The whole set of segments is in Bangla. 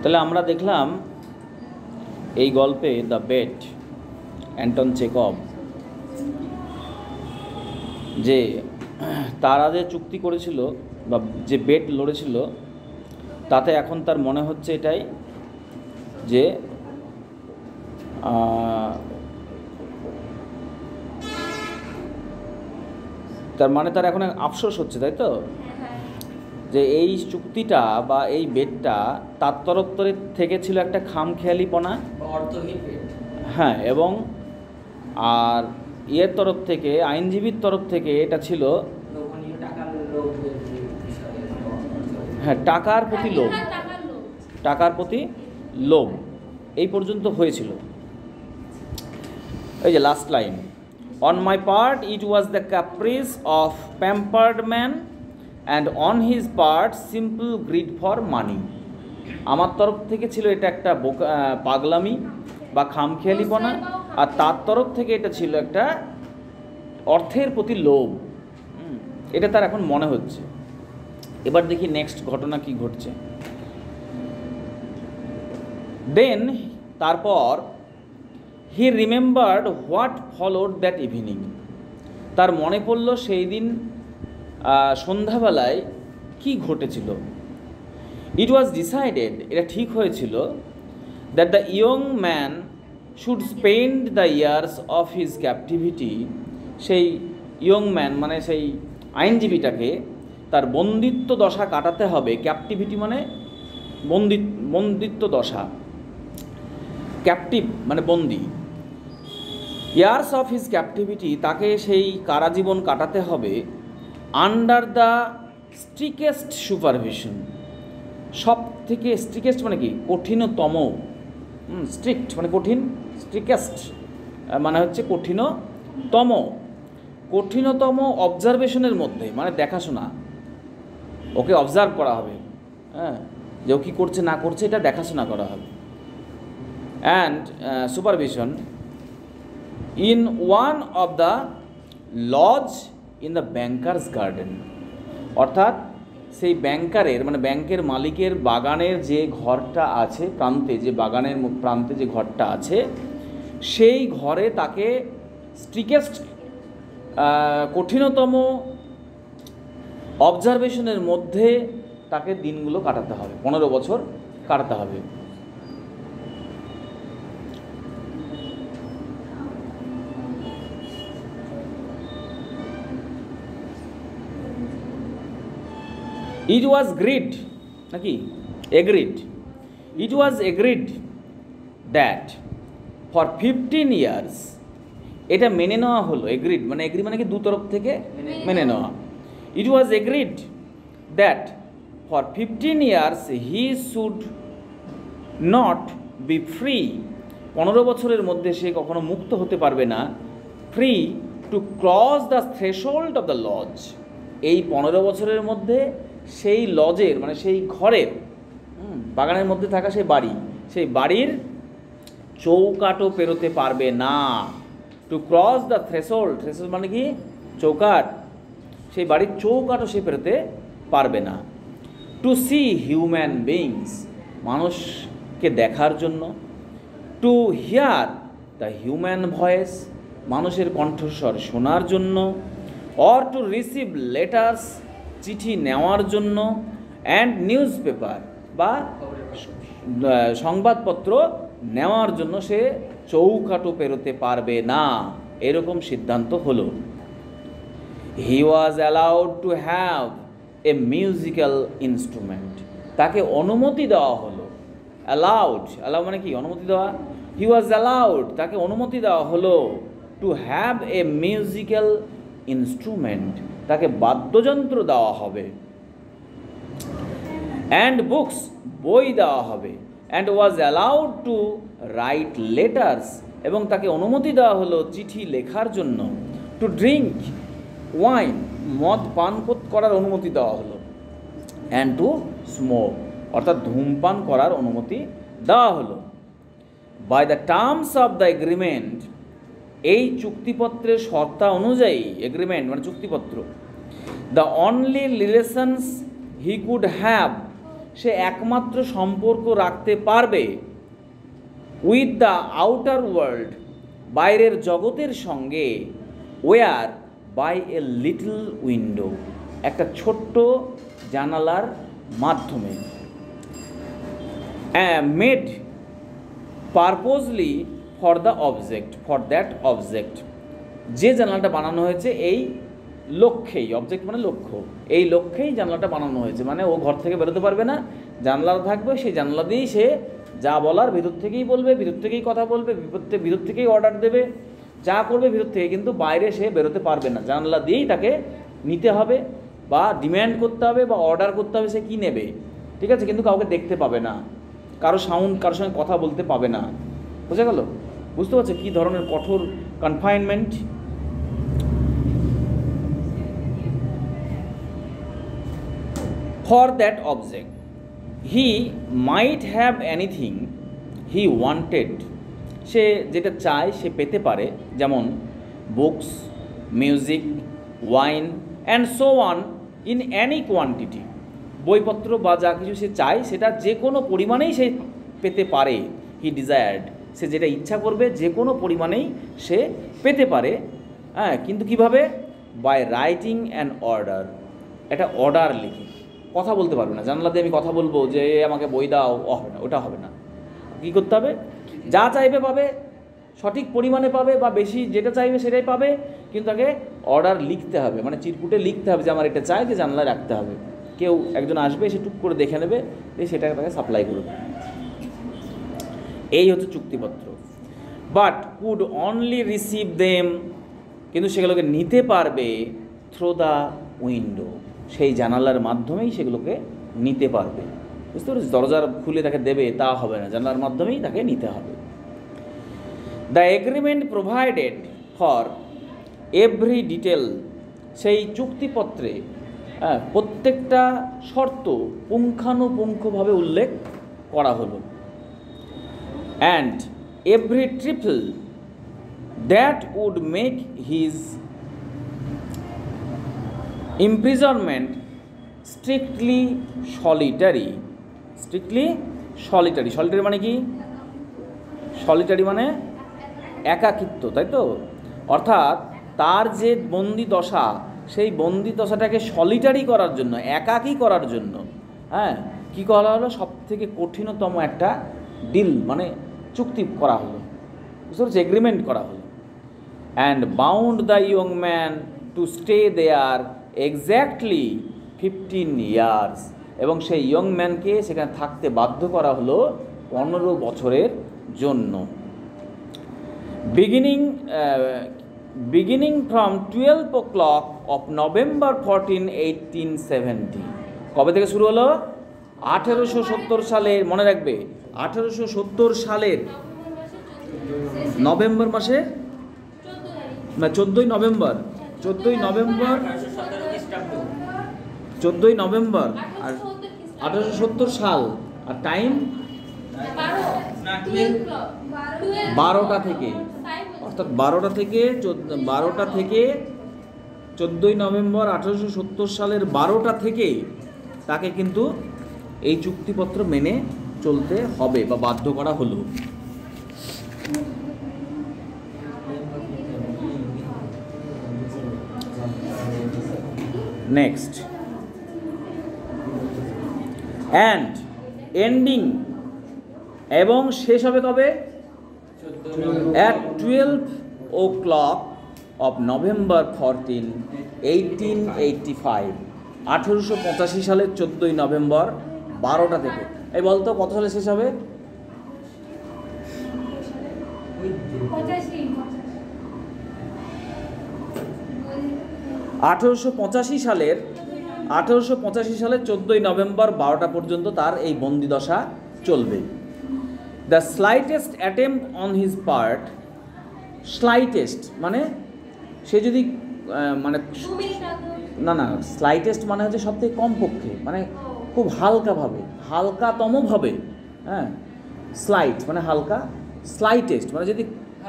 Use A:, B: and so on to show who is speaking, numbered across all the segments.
A: তাহলে আমরা দেখলাম এই গল্পে দ্য বেট, অ্যান্টন চেকভ, যে তারা যে চুক্তি করেছিল বা যে বেট লড়েছিল, তাতে এখন তার মনে হচ্ছে এটাই যে তার মানে তার এখন আফসোস হচ্ছে, তাই তো, যে এই চুক্তিটা বা এই বেটটা তার তরফ থেকে ছিল একটা খামখেয়ালিপনা, হ্যাঁ, এবং আর ইয়ের তরফ থেকে, আইনজীবীর তরফ থেকে এটা ছিল হ্যাঁ টাকার প্রতি লোভ, টাকার প্রতি লোভ এই পর্যন্ত হয়েছিল। এই যে last line, on my part it was the caprice of pampered man and on his part simple greed for money. আমার তরফ থেকে ছিল এটা একটা পাগলামি বা খামখেয়ালিপনা, আর তার তরফ থেকে এটা ছিল একটা অর্থের প্রতি লোভ। এটা তার এখন মনে হচ্ছে। এবার দেখি নেক্সট ঘটনা কি ঘটছে। দেন তারপর হি remembered what followed that evening. তার মনে পড়ল সেই দিন সন্ধ্যাবেলায় কি ঘটেছিল। ইট ওয়াজ ডিসাইডেড, এটা ঠিক হয়েছিল, that the young man should spend the years of his captivity. সেই ইয়ং ম্যান মানে সেই আইনজীবীটাকে তার বন্দিত্ব দশা কাটাতে হবে। ক্যাপটিভিটি মানে বন্দিত্ব দশা, ক্যাপটিভ মানে বন্দি। ইয়ার্স অফ হিজ ক্যাপটিভিটি, তাকে সেই কারাজীবন কাটাতে হবে আন্ডার দ্য স্ট্রিকেস্ট সুপারভিশন। সব থেকে স্ট্রিকেস্ট মানে কি, কঠিনতম, স্ট্রিক্ট মানে কঠিন, স্ট্রিকেস্ট মানে হচ্ছে কঠিনতম অবজারভেশনের মধ্যে, মানে দেখাশোনা, ওকে অবজার্ভ করা হবে, হ্যাঁ, যে ও কী করছে না করছে এটা দেখাশোনা করা হবে। And supervision in one of the lodge in the bankers garden. অর্থাৎ সেই ব্যাংকারের মানে ব্যাংকের মালিকের বাগানের যে ঘরটা আছে প্রান্তে, যে বাগানের প্রান্তে যে ঘরটা আছে, সেই ঘরে তাকে স্ট্রিকেস্ট কঠিনতম অবজারভেশনের মধ্যে তাকে দিনগুলো কাটাতে হবে, 15 বছর কাটাতে হবে। ইট ওয়াজ গ্রিড নাকি agreed, it was agreed that for 15 years, এটা মেনে নেওয়া হলো। এগ্রিড মানে এগ্রি মানে কি দু তরফ থেকে মেনে নেওয়া। It was agreed that for 15 years he should not be free, 15 বছরের মধ্যে সে কখনো মুক্ত হতে পারবে না, free to cross the threshold of the lodge. এই 15 বছরের মধ্যে সেই লজের মানে সেই ঘরের, বাগানের মধ্যে থাকা সেই বাড়ি, সেই বাড়ির চৌকাটও পেরোতে পারবে না। To cross the threshold, threshold মানে কি চৌকাট, সেই বাড়ির চৌকাটও সে পেরোতে পারবে না। টু সি হিউম্যান বিংস, মানুষকে দেখার জন্য। To hear the human voice, মানুষের কণ্ঠস্বর শোনার জন্য। অর টু রিসিভ লেটার্স, চিঠি নেওয়ার জন্য। অ্যান্ড নিউজ পেপার বা সংবাদপত্র নেওয়ার জন্য সে চৌকাটও পেরোতে পারবে না, এরকম সিদ্ধান্ত হলো। He was allowed to have a musical instrument, তাকে অনুমতি দেওয়া হলো। অ্যালাউড, অ্যালাউ মানে কি অনুমতি দেওয়া। হি ওয়াজ অ্যালাউড, তাকে অনুমতি দেওয়া হলো two have a musical instrument, তাকে বাদ্যযন্ত্র দেওয়া হবে। অ্যান্ড বুকস, বই দেওয়া হবে। And was allowed two right letters, এবং তাকে অনুমতি দেওয়া হলো চিঠি লেখার জন্য। টু ড্রিঙ্ক ওয়াইন, মদ পান করার অনুমতি দেওয়া হলো। অ্যান্ড টু স্মোক, অর্থাৎ ধূমপান করার অনুমতি দেওয়া হলো। By the terms of the agreement, এই চুক্তিপত্রের শর্তা অনুযায়ী, এগ্রিমেন্ট মানে চুক্তিপত্র, the only relations he could have, সে একমাত্র সম্পর্ক রাখতে পারবে উইথ দ্য আউটার ওয়ার্ল্ড, বাইরের জগতের সঙ্গে, was by a little window, একটা ছোট্ট জানালার মাধ্যমে, made purposely for the object, for that object, যে জানালাটা বানানো হয়েছে এই লক্ষ্যেই, অবজেক্ট মানে লক্ষ্য, এই লক্ষ্যেই জানলাটা বানানো হয়েছে। মানে ও ঘর থেকে বেরোতে পারবে না, জানলা থাকবে, সেই জানলা দিয়েই সে যা বলার ভিতর থেকেই বলবে, ভিতর থেকেই কথা বলবে, ভিতর থেকেই অর্ডার দেবে, যা করবে ভিতর থেকে, কিন্তু বাইরে সে বেরোতে পারবে না। জানলা দিয়েই তাকে নিতে হবে বা ডিম্যান্ড করতে হবে বা অর্ডার করতে হবে সে কী নেবে, ঠিক আছে, কিন্তু কাউকে দেখতে পাবে না, কারোর সঙ্গে কথা বলতে পাবে না। বোঝা গেল? বুঝতে পারছো কী ধরনের কঠোর confinement? For that object he might have anything he wanted, সে যেটা চায় সে পেতে পারে, যেমন books, music, wine and so on in any quantity, বইপত্র বা যা কিছু সে চায় সেটা যে কোনো পরিমাণেই সে পেতে পারে। হি ডিজায়ার্ড, সে যেটা ইচ্ছা করবে যে কোনো পরিমাণেই সে পেতে পারে। হ্যাঁ, কিন্তু কীভাবে? বাই রাইটিং অ্যান অর্ডার, একটা অর্ডার লিখে। কথা বলতে পারবে না, জানলা দিয়ে আমি কথা বলবো যে আমাকে বই দাও, হবে না, ওটা হবে না। কী করতে হবে? যা চাইবে পাবে, সঠিক পরিমাণে পাবে বা বেশি যেটা চাইবে সেটাই পাবে, কিন্তু তাকে অর্ডার লিখতে হবে, মানে চিরকুটে লিখতে হবে যে আমার এটা চাই, যে জানলায় রাখতে হবে। কেউ একজন আসবে, সে টুক করে দেখে নেবে, সেটা তাকে সাপ্লাই করবে। এই হচ্ছে চুক্তিপত্র। But could only receive them, কিন্তু সেগুলোকে নিতে পারবে থ্রু দ্য উইন্ডো, সেই জানালার মাধ্যমেই সেগুলোকে নিতে পারবে। বুঝতে পারছি? দরজার খুলে তাকে দেবে তা হবে না, জানালার মাধ্যমেই তাকে নিতে হবে। The agreement provided for every detail, সেই চুক্তিপত্রে প্রত্যেকটা শর্ত পুঙ্খানুপুঙ্খভাবে উল্লেখ করা হলো। And every trifle that would make his imprisonment strictly solitary, strictly solitary, solitary মানে কি? solitary মানে একাকিত্ব, তাই তো? অর্থাৎ তার যে বন্দি দশা, সেই বন্দি দশাটাকে সলিটারি করার জন্য, একাকী করার জন্য, হ্যাঁ, কী করা হলো? সব থেকে কঠিনতম একটা ডিল মানে চুক্তি করা হলো, বুঝতে পারছি? এগ্রিমেন্ট করা হলো। And bound the young man to stay there exactly 15 years, এবং সেই ইয়ং ম্যানকে সেখানে থাকতে বাধ্য করা হলো 15 বছরের জন্য। Beginning from 12 o'clock of November 14, 1870, কবে থেকে শুরু হলো? 1870 সালের, মনে রাখবে 1870 সালের নভেম্বর মাসে, না 14ই নভেম্বর, 14ই নভেম্বর আর 1870 সাল। আর টাইম 12টা থেকে, অর্থাৎ 12টা থেকে 14ই নভেম্বর 1870 সালের 12টা থেকে তাকে কিন্তু এই চুক্তিপত্র মেনে চলতে হবে বা বাধ্য করা হলো। নেক্সট, অ্যান্ড এন্ডিং, এবং শেষ হবে কবে? at 12 o'clock of November 14, 1885, 1885 সালের 14ই নভেম্বর 12টা থেকে। এই বলতো কত সালে শেষ হবে? 1885 সালের 14ই নভেম্বর 12টা পর্যন্ত তার এই বন্দিদশা চলবে। The slightest attempt on his part, slightest মানে সে যদি মানে না স্লাইটেস্ট মানে হচ্ছে সবথেকে কমপক্ষে, মানে খুব হালকাভাবে, হালকাতমভাবে, হ্যাঁ, স্লাইট মানে হালকা, স্লাইটেস্ট মানে যদি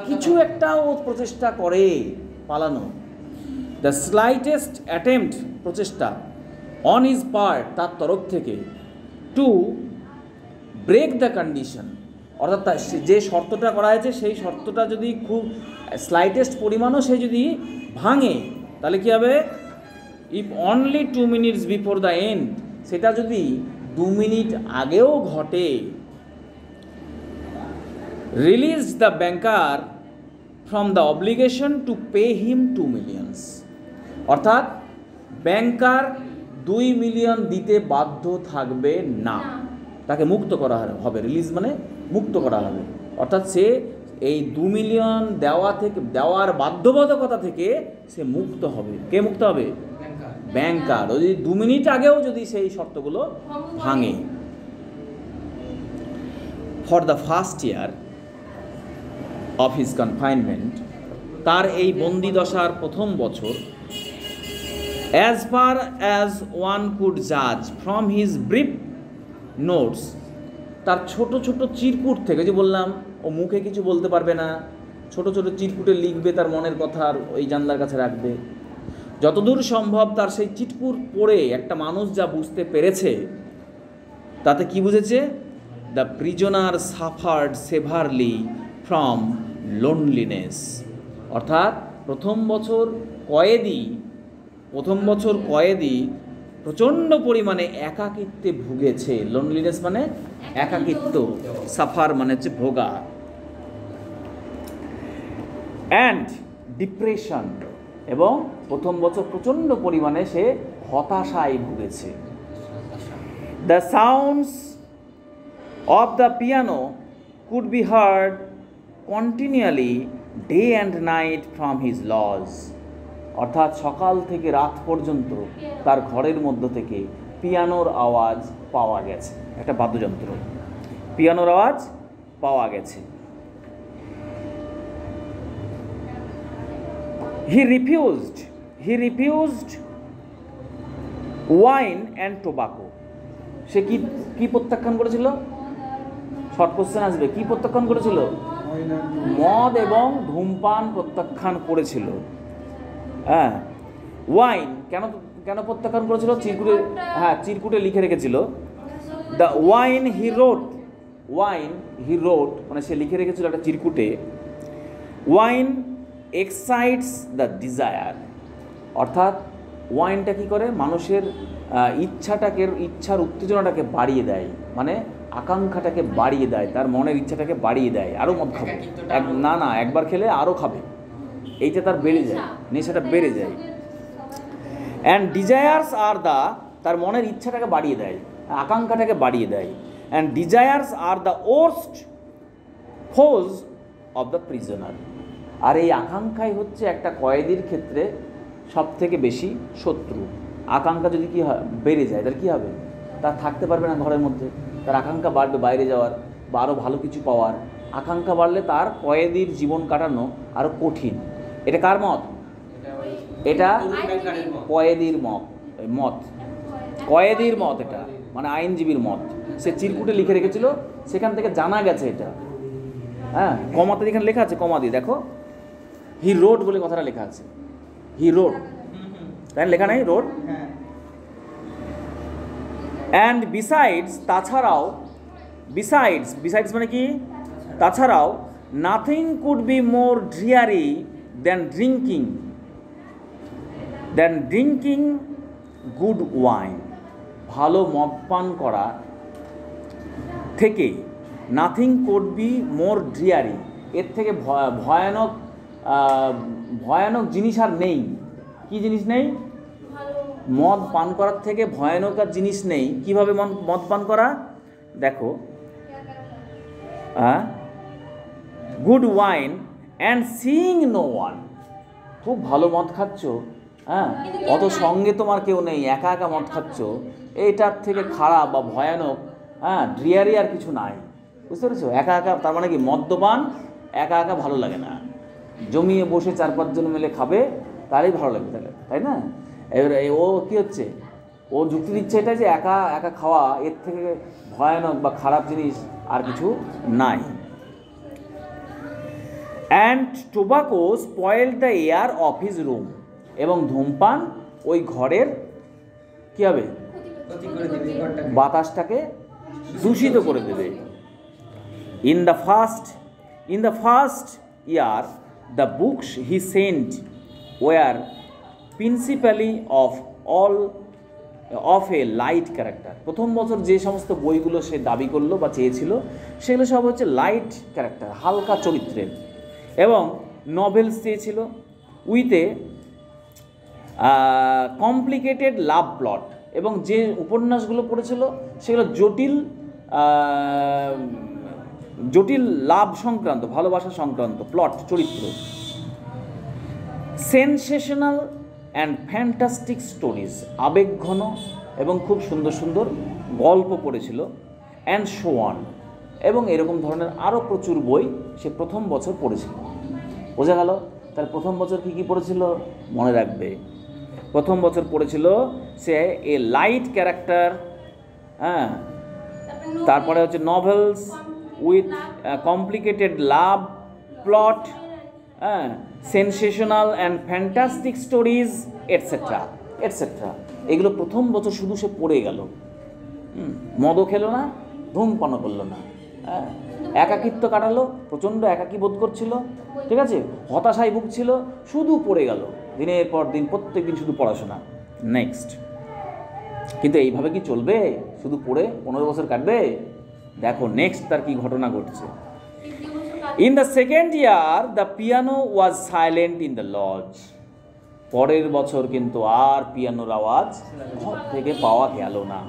A: কিছু একটা ও প্রচেষ্টা করে পালানো, দ্য স্লাইটেস্ট অ্যাটেম্প্ট প্রচেষ্টা অন হিজ পার্ট, তার তরফ থেকে, টু ব্রেক দ্য কন্ডিশন, অর্থাৎ যে শর্তটা করা হয়েছে সেই শর্তটা যদি খুব স্লাইটেস্ট পরিমাণও সে যদি ভাঙে তাহলে কী হবে, if only 2 minutes before the end, সেটা যদি 2 মিনিট আগেও ঘটে, release the banker from the obligation two pay him 2 million, অর্থাৎ ব্যাংকার 2 মিলিয়ন দিতে বাধ্য থাকবে না, তাকে মুক্ত করা হবে। রিলিজ মানে মুক্ত করা হবে, অর্থাৎ সে এই 2 মিলিয়ন দেওয়ার বাধ্যবাধকতা থেকে সে মুক্ত হবে। কে মুক্ত হবে? ব্যাংকার। যদি 2 মিনিট আগেও যদি সেই শর্তগুলো ভাঙে। For the first year of his confinement, তার এই বন্দি দশার প্রথম বছর, as far as one could জাজ ফ্রম হিজ ব্রিফ নোটস, তার ছোট ছোট চিরকুট থেকে, যে বললাম ও মুখে কিছু বলতে পারবে না, ছোট ছোট চিরকুটে লিখবে তার মনের কথা আর ওই জানলার কাছে রাখবে, যতদূর সম্ভব তার সেই চিরকুট পড়ে একটা মানুষ যা বুঝতে পেরেছে তাতে কি বুঝেছে, the prisoner suffered সেভারলি from loneliness, অর্থাৎ প্রথম বছর কয়েদি প্রচণ্ড পরিমাণে একাকিত্বে ভুগেছে। লোনলিনেস মানে একাকিত্ব, সাফার মানে হচ্ছে ভোগা, অ্যান্ড ডিপ্রেশন, এবং প্রথম বছর প্রচণ্ড পরিমাণে সে হতাশায় ভুগেছে। The sounds of the piano could be heard continually day and night from his lodge, অর্থাৎ সকাল থেকে রাত পর্যন্ত তার ঘরের মধ্য থেকে পিয়ানোর আওয়াজ পাওয়া গেছে, একটা বাদ্যযন্ত্র, পিয়ানোর আওয়াজ পাওয়া গেছে। He refused wine and tobacco. সে কি প্রত্যাখ্যান করেছিল? শর্ট কোশ্চেন আসবে। কি প্রত্যাখ্যান করেছিল? মদ এবং ধূমপান প্রত্যাখ্যান করেছিল। হ্যাঁ, ওয়াইন কেন প্রত্যাখ্যান করেছিল? চিরকুটে লিখে রেখেছিল। দ্য ওয়াইন হি রোট, মানে সে লিখে রেখেছিল একটা চিরকুটে, ওয়াইন এক্সাইটস দ্য ডিজায়ার, অর্থাৎ ওয়াইনটা কী করে, মানুষের ইচ্ছার উত্তেজনাটাকে বাড়িয়ে দেয়, মানে আকাঙ্ক্ষাটাকে বাড়িয়ে দেয়, তার মনের ইচ্ছাটাকে বাড়িয়ে দেয়, আরও মদ খাবে, একবার খেলে আরও খাবে, এইটা তার বেড়ে যায়, নেশাটা বেড়ে যায়। অ্যান্ড ডিজায়ার্স আর তার মনের ইচ্ছাটাকে বাড়িয়ে দেয়, আকাঙ্ক্ষাটাকে বাড়িয়ে দেয়। And desires are the worst foes of the prisoner, আর এই আকাঙ্ক্ষাই হচ্ছে একটা কয়েদির ক্ষেত্রে সব থেকে বেশি শত্রু। আকাঙ্ক্ষা যদি কী হয়, বেড়ে যায়, তার কী হবে, তার থাকতে পারবে না ঘরের মধ্যে, তার আকাঙ্ক্ষা বাড়বে বাইরে যাওয়ার বা আরও ভালো কিছু পাওয়ার। আকাঙ্ক্ষা বাড়লে তার কয়েদির জীবন কাটানো আরও কঠিন। এটা কার মত? এটা কয়েদির মত, এটা মানে আইনজীবীর মত। সে চিরকুটে লিখে রেখেছিল, সেখান থেকে জানা গেছে এটা। হ্যাঁ, কমাতে এখানে লেখা আছে, কমা দিয়ে দেখো, হি রোড বলে কথাটা লেখা আছে, হি রোড, তাই লেখা নেই রোড। অ্যান্ড বিসাইডস, তাছাড়াও, বিসাইডস মানে কি, তাছাড়াও, nothing could be more ড্রিয়ারি than drinking good wine, ভালো মদ পান করা থেকে, নাথিং কুড বি মোর ড্রিয়ারি, এর থেকে ভয়ানক জিনিস আর নেই। কি জিনিস নেই? মদ পান করার থেকে ভয়ানক আর জিনিস নেই। কিভাবে মদ পান করা? দেখো, good wine and seeing no one, খুব ভালো মদ খাচ্ছ, হ্যাঁ, অত সঙ্গে তোমার কেউ নেই, একা একা মদ খাচ্ছ, এইটার থেকে খারাপ বা ভয়ানক, হ্যাঁ, ড্রিয়ারি আর কিছু নাই। বুঝতে পেরেছো? একা একা, তার মানে কি, মদ্যপান একা একা ভালো লাগে না, জমিয়ে বসে 4-5 জন মিলে খাবে, তারই ভালো লাগবে, তাই না? এবারে ও কী হচ্ছে, ও যুক্তি দিচ্ছে এটা যে একা একা খাওয়া এর থেকে ভয়ানক বা খারাপ জিনিস আর কিছু নাই। And tobacco spoiled the air of his room, এবং ধূমপান ওই ঘরের কী হবে? বাতাসটাকে দূষিত করে দেবে। In the first year the books he sent were principally of a light character. প্রথম বছর যে সমস্ত বইগুলো সে দাবি করলো বা চেয়েছিল সেগুলো সব হচ্ছে লাইট ক্যারেক্টার, হালকা চরিত্রের, এবং নভেলস চেয়েছিল with a complicated love plot, এবং যে উপন্যাসগুলো পড়েছিল সেগুলো জটিল লাভ সংক্রান্ত, ভালোবাসা সংক্রান্ত প্লট, চরিত্র। সেনসেশনাল অ্যান্ড ফ্যান্টাস্টিক স্টোরিজ, আবেগঘন এবং খুব সুন্দর সুন্দর গল্প পড়েছিল, অ্যান্ড সো অন, এবং এরকম ধরনের আরও প্রচুর বই সে প্রথম বছর পড়েছিল। বোঝা গেল? তার প্রথম বছর কী কী পড়েছিল মনে রাখবে। প্রথম বছর পড়েছিল সে এ লাইট ক্যারেক্টার, হ্যাঁ, তারপরে হচ্ছে novels with complicated love plot, হ্যাঁ, sensational and fantastic stories etcetera etcetera. এগুলো প্রথম বছর শুধু সে পড়ে গেল। মদও খেলো না, ধূমপানও করলো না, হ্যাঁ, একাকিত্ব কাটালো, প্রচণ্ড একাকী বোধ করছিল, ঠিক আছে, হতাশায় ভুগছিল, শুধু পড়ে গেল দিনের পর দিন, প্রত্যেক দিন শুধু পড়াশোনা। নেক্সট, কিন্তু এইভাবে কি চলবে? শুধু পড়ে 15 বছর কাটবে? দেখো নেক্সট তার কি ঘটনা ঘটছে। In the second year the piano was silent in the lodge. পরের বছর কিন্তু আর পিয়ানোর আওয়াজ ঘর থেকে পাওয়া গেল না।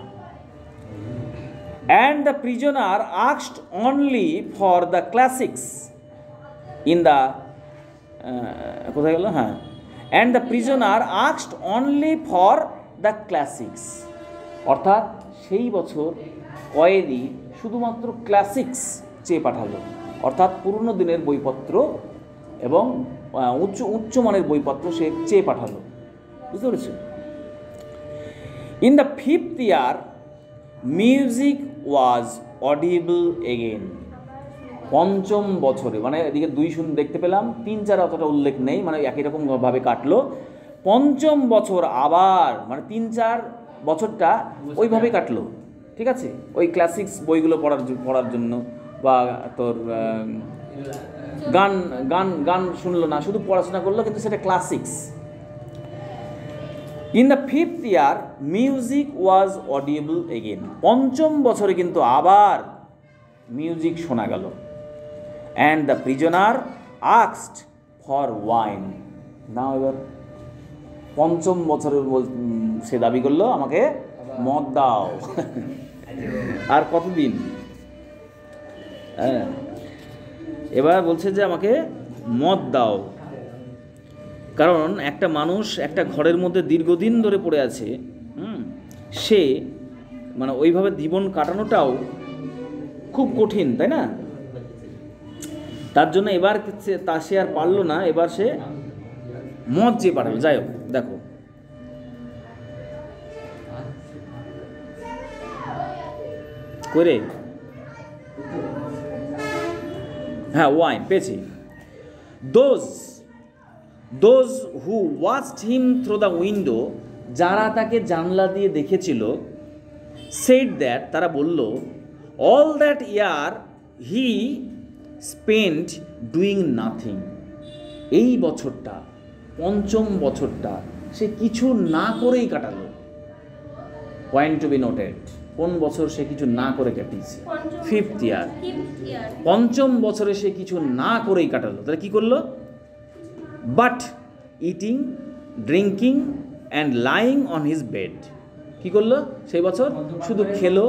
A: And the prisoner asked only for the classics in the কোথায় গেল? হ্যাঁ, and the prisoner asked only for the classics. অর্থাৎ সেই বছর কয়েদি শুধুমাত্র ক্লাসিক্স চেয়ে পাঠালো, অর্থাৎ পুরনো দিনের বইপত্র এবং উচ্চমানের বইপত্র সে চেয়ে পাঠালো। বুঝতে পেরেছি? In the fifth year music was audible again. পঞ্চম বছরে, মানে এদিকে 2 দেখতে পেলাম, 3, 4 অতটা উল্লেখ নেই, মানে একই রকমভাবে কাটলো। পঞ্চম বছর আবার, মানে 3, 4 বছরটা ওইভাবেই কাটলো, ঠিক আছে, ওই ক্লাসিক্স বইগুলো পড়ার জন্য, বা তোর গান গান গান শুনলো না, শুধু পড়াশোনা করলো, কিন্তু সেটা classics. In the fifth year music was audible again. পঞ্চম বছরে কিন্তু আবার মিউজিক শোনা গেল। And the prisoner asked for wine. Now এবার পঞ্চম বছরে সে দাবি করলো আমাকে মদ দাও। আর কতদিন? হ্যাঁ, এবার বলছে যে আমাকে মদ দাও। কারণ একটা মানুষ একটা ঘরের মধ্যে দীর্ঘদিন ধরে পড়ে আছে, সে মানে ওইভাবে জীবন কাটানোটাও খুব কঠিন, তাই না? তার জন্য এবার সে আর পারলো না, এবার সে মদ চেয়ে পাঠালো। যাই হোক, দেখো করে, হ্যাঁ, ওয়াইন পেয়েছি। Those who watched him through the window, যারা তাকে জানলা দিয়ে দেখেছিল, সেড দ্যাট, তারা বলল, all that year he spent doing nothing. এই বছরটা, পঞ্চম বছরটা সে কিছু না করেই কাটালো। পয়েন্ট টু বি নোটেড, কোন বছর সে কিছু না করে কাটিয়েছে? Fifth year. পঞ্চম বছরে সে কিছু না করেই কাটালো। তাহলে কী করলো? But eating, drinking and lying on his bed. কী করলো সেই বছর? শুধু খেলো,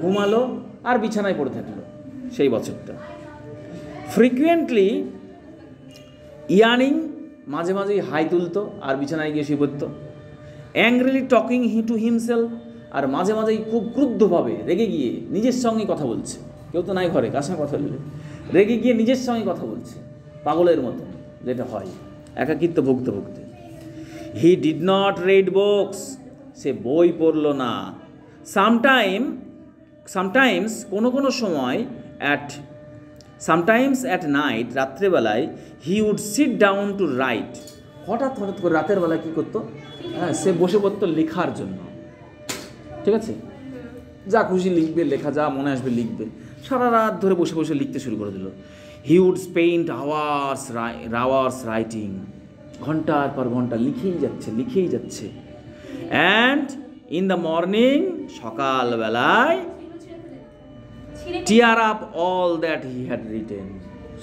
A: ঘুমালো আর বিছানায় পড়ে থাকলো সেই বছরটা। ফ্রিকুয়েন্টলি ইয়ার্নিং, মাঝে মাঝেই হাই তুলতো আর বিছানায় গিয়ে শুয়ে পড়তো। অ্যাংরিলি টকিং টু হিমসেলফ, আর মাঝে মাঝেই খুব ক্রুদ্ধভাবে রেগে গিয়ে নিজের সঙ্গে কথা বলছে। কেউ তো নাই ঘরে, কার সঙ্গে কথা বললে? রেগে গিয়ে নিজের সঙ্গে কথা বলছে, পাগলের মতো যেটা হয় একাকিত্ব ভুগতে ভুগতে। He did not read books, সে বই পড়ল না। সামটাইমস কোনো সময় সামটাইমস অ্যাট নাইট, রাত্রেবেলায়, he would sit down to write. হঠাৎ করে রাতের বেলায় কী করতো? হ্যাঁ, সে বসে পড়তো লেখার জন্য। ঠিক আছে, যা খুশি লিখবে, লেখা যা মনে আসবে লিখবে। সারা রাত ধরে বসে বসে লিখতে শুরু করে দিল। He would spend hours writing, ঘন্টার পর ঘন্টা লিখেই যাচ্ছে। অ্যান্ড ইন দ্য মর্নিং, সকালবেলায়, tear up all that he had written,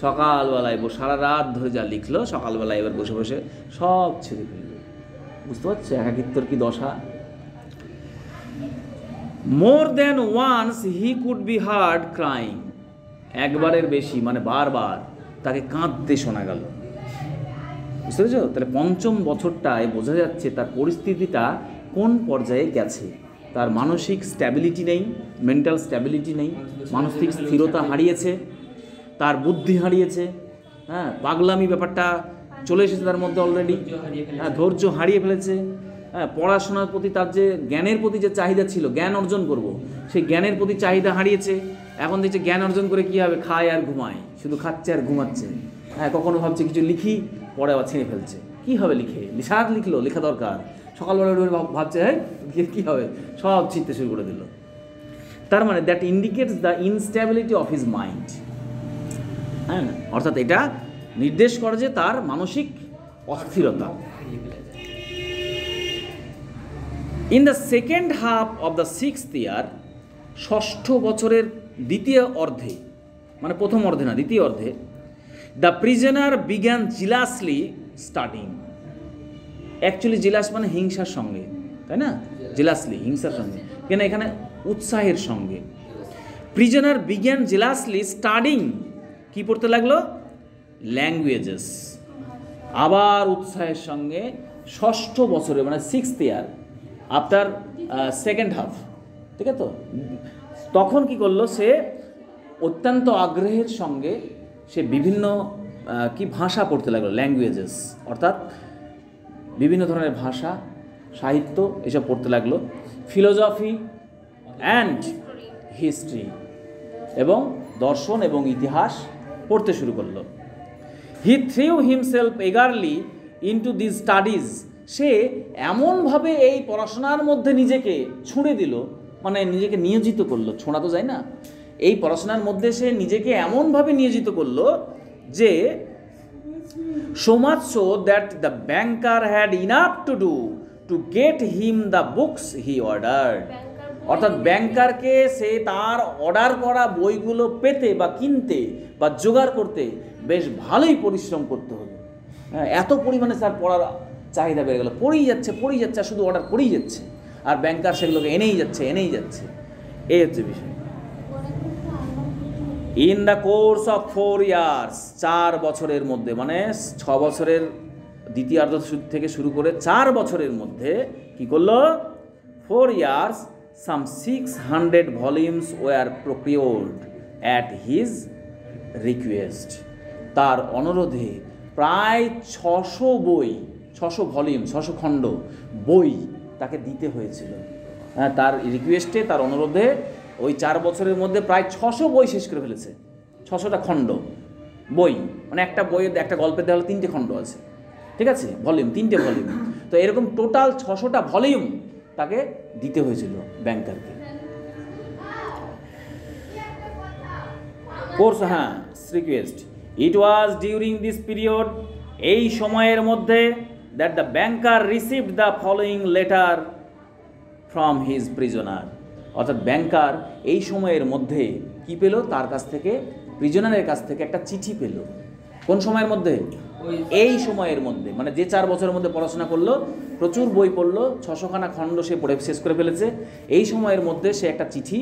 A: সকালবেলায় সারা রাত ধরে যা লিখলো সকালবেলায় এবার বসে বসে সব ছেড়ে ফেলবে। বুঝতে পারছো একাকিত্বর কি দশা? More than once he could be heard crying, একবারের বেশি মানে বারবার তাকে কাঁদতে শোনা গেল। বুঝতে পেরেছো? তাহলে পঞ্চম বছরটায় বোঝা যাচ্ছে তার পরিস্থিতিটা কোন পর্যায়ে গেছে। তার মানসিক স্ট্যাবিলিটি নেই, মেন্টাল স্ট্যাবিলিটি নেই, মানসিক স্থিরতা হারিয়েছে, তার বুদ্ধি হারিয়েছে, হ্যাঁ, পাগলামি ব্যাপারটা চলে এসেছে তার মধ্যে অলরেডি, হ্যাঁ, ধৈর্য হারিয়ে ফেলেছে, হ্যাঁ, পড়াশোনার প্রতি তার যে জ্ঞানের প্রতি যে চাহিদা ছিল, জ্ঞান অর্জন করব, সেই জ্ঞানের প্রতি চাহিদা হারিয়েছে। এখন দেখছে জ্ঞান অর্জন করে কী হবে, খায় আর ঘুমায়, শুধু খাচ্ছে আর ঘুমাচ্ছে। হ্যাঁ, কখনো ভাবছে কিছু লিখি, পরে আবার ছেড়ে ফেলছে। কী হবে লিখে, সারা লিখলো, লেখা দরকার, সকালবেলা ভাবছে হ্যাঁ কী হবে, সব ছিঁড়তে শুরু করে দিল। তার মানে that indicates the instability of his mind. হ্যাঁ, অর্থাৎ এটা নির্দেশ করে যে তার মানসিক অস্থিরতা। In the second half of the 6th year, ষষ্ঠ বছরের দ্বিতীয় অর্ধে, মানে প্রথম অর্ধে না, দ্বিতীয় অর্ধে, the prisoner began zealously studying. Actually zealous মানে হিংসার সঙ্গে, তাই না? জিলাসলি হিংসার সঙ্গে, কেন এখানে উৎসাহের সঙ্গে। প্রিজনার বিগ্যান জিলাসলি স্টাডিং, কি পড়তে লাগলো? ল্যাঙ্গুয়েজেস। আবার উৎসাহের সঙ্গে ষষ্ঠ বছরে মানে 6th year after second half, ঠিক আছে তো, তখন কি করলো সে অত্যন্ত আগ্রহের সঙ্গে সে বিভিন্ন কি ভাষা পড়তে লাগলো, ল্যাঙ্গুয়েজেস, অর্থাৎ বিভিন্ন ধরনের ভাষা, সাহিত্য এসব পড়তে লাগলো। ফিলোজফি অ্যান্ড হিস্ট্রি, এবং দর্শন এবং ইতিহাস পড়তে শুরু করলো। He threw himself eagerly into this studies, সে এমনভাবে এই পড়াশোনার মধ্যে নিজেকে ছুঁড়ে দিল, মানে নিজেকে নিয়োজিত করলো, ছোঁড়া তো যায় না, এই পড়াশোনার মধ্যে সে নিজেকে এমনভাবে নিয়োজিত করলো যে so much so that the banker had enough to do to get him the books he ordered. অর্থাৎ ব্যাংকারকে সে তার অর্ডার করা বইগুলো পেতে বা কিনতে বা জোগাড় করতে বেশ ভালোই পরিশ্রম করতে হবে। এত পরিমাণে তার পড়ার চাহিদা বেড়ে গেল, পড়েই যাচ্ছে, শুধু অর্ডার করেই যাচ্ছে, আর ব্যাংকার সেগুলোকে এনেই যাচ্ছে। এই হচ্ছে বিষয়। In the course of 4 years, 4 বছরের মধ্যে, মানে 6 বছরের দ্বিতীয়ার্ধ থেকে শুরু করে 4 বছরের মধ্যে কি করলো? 4 years some 600 volumes were procured at his request. তার অনুরোধে প্রায় 600 বই, 600 ভলিউম, 600 খণ্ড বই তাকে দিতে হয়েছিল। তার রিকোয়েস্টে, তার অনুরোধে ওই 4 বছরের মধ্যে প্রায় 600 বই শেষ করে ফেলেছে। 600টা খণ্ড বই, মানে একটা বইয়ের, একটা গল্পের দেওয়া হলে 3টে খণ্ড আছে, ঠিক আছে, ভলিউম, 3টে ভলিউম, তো এরকম টোটাল 600টা ভলিউম তাকে দিতে হয়েছিল ব্যাংকারকে। কোর্স, হ্যাঁ, request. It was during this period, এই সময়ের মধ্যে, that the banker received the following letter from his prisoner. অর্থাৎ ব্যাংকার এই সময়ের মধ্যে কি পেল? তার কাছ থেকে, প্রিজনারের কাছ থেকে একটা চিঠি পেল। কোন সময়ের মধ্যে? এই সময়ের মধ্যে, মানে যে 4 বছরের মধ্যে পড়াশোনা করলো, প্রচুর বই পড়লো, 600খানা খণ্ড সে পড়ে শেষ করে ফেলেছে। এই সময়ের মধ্যে সে একটা চিঠি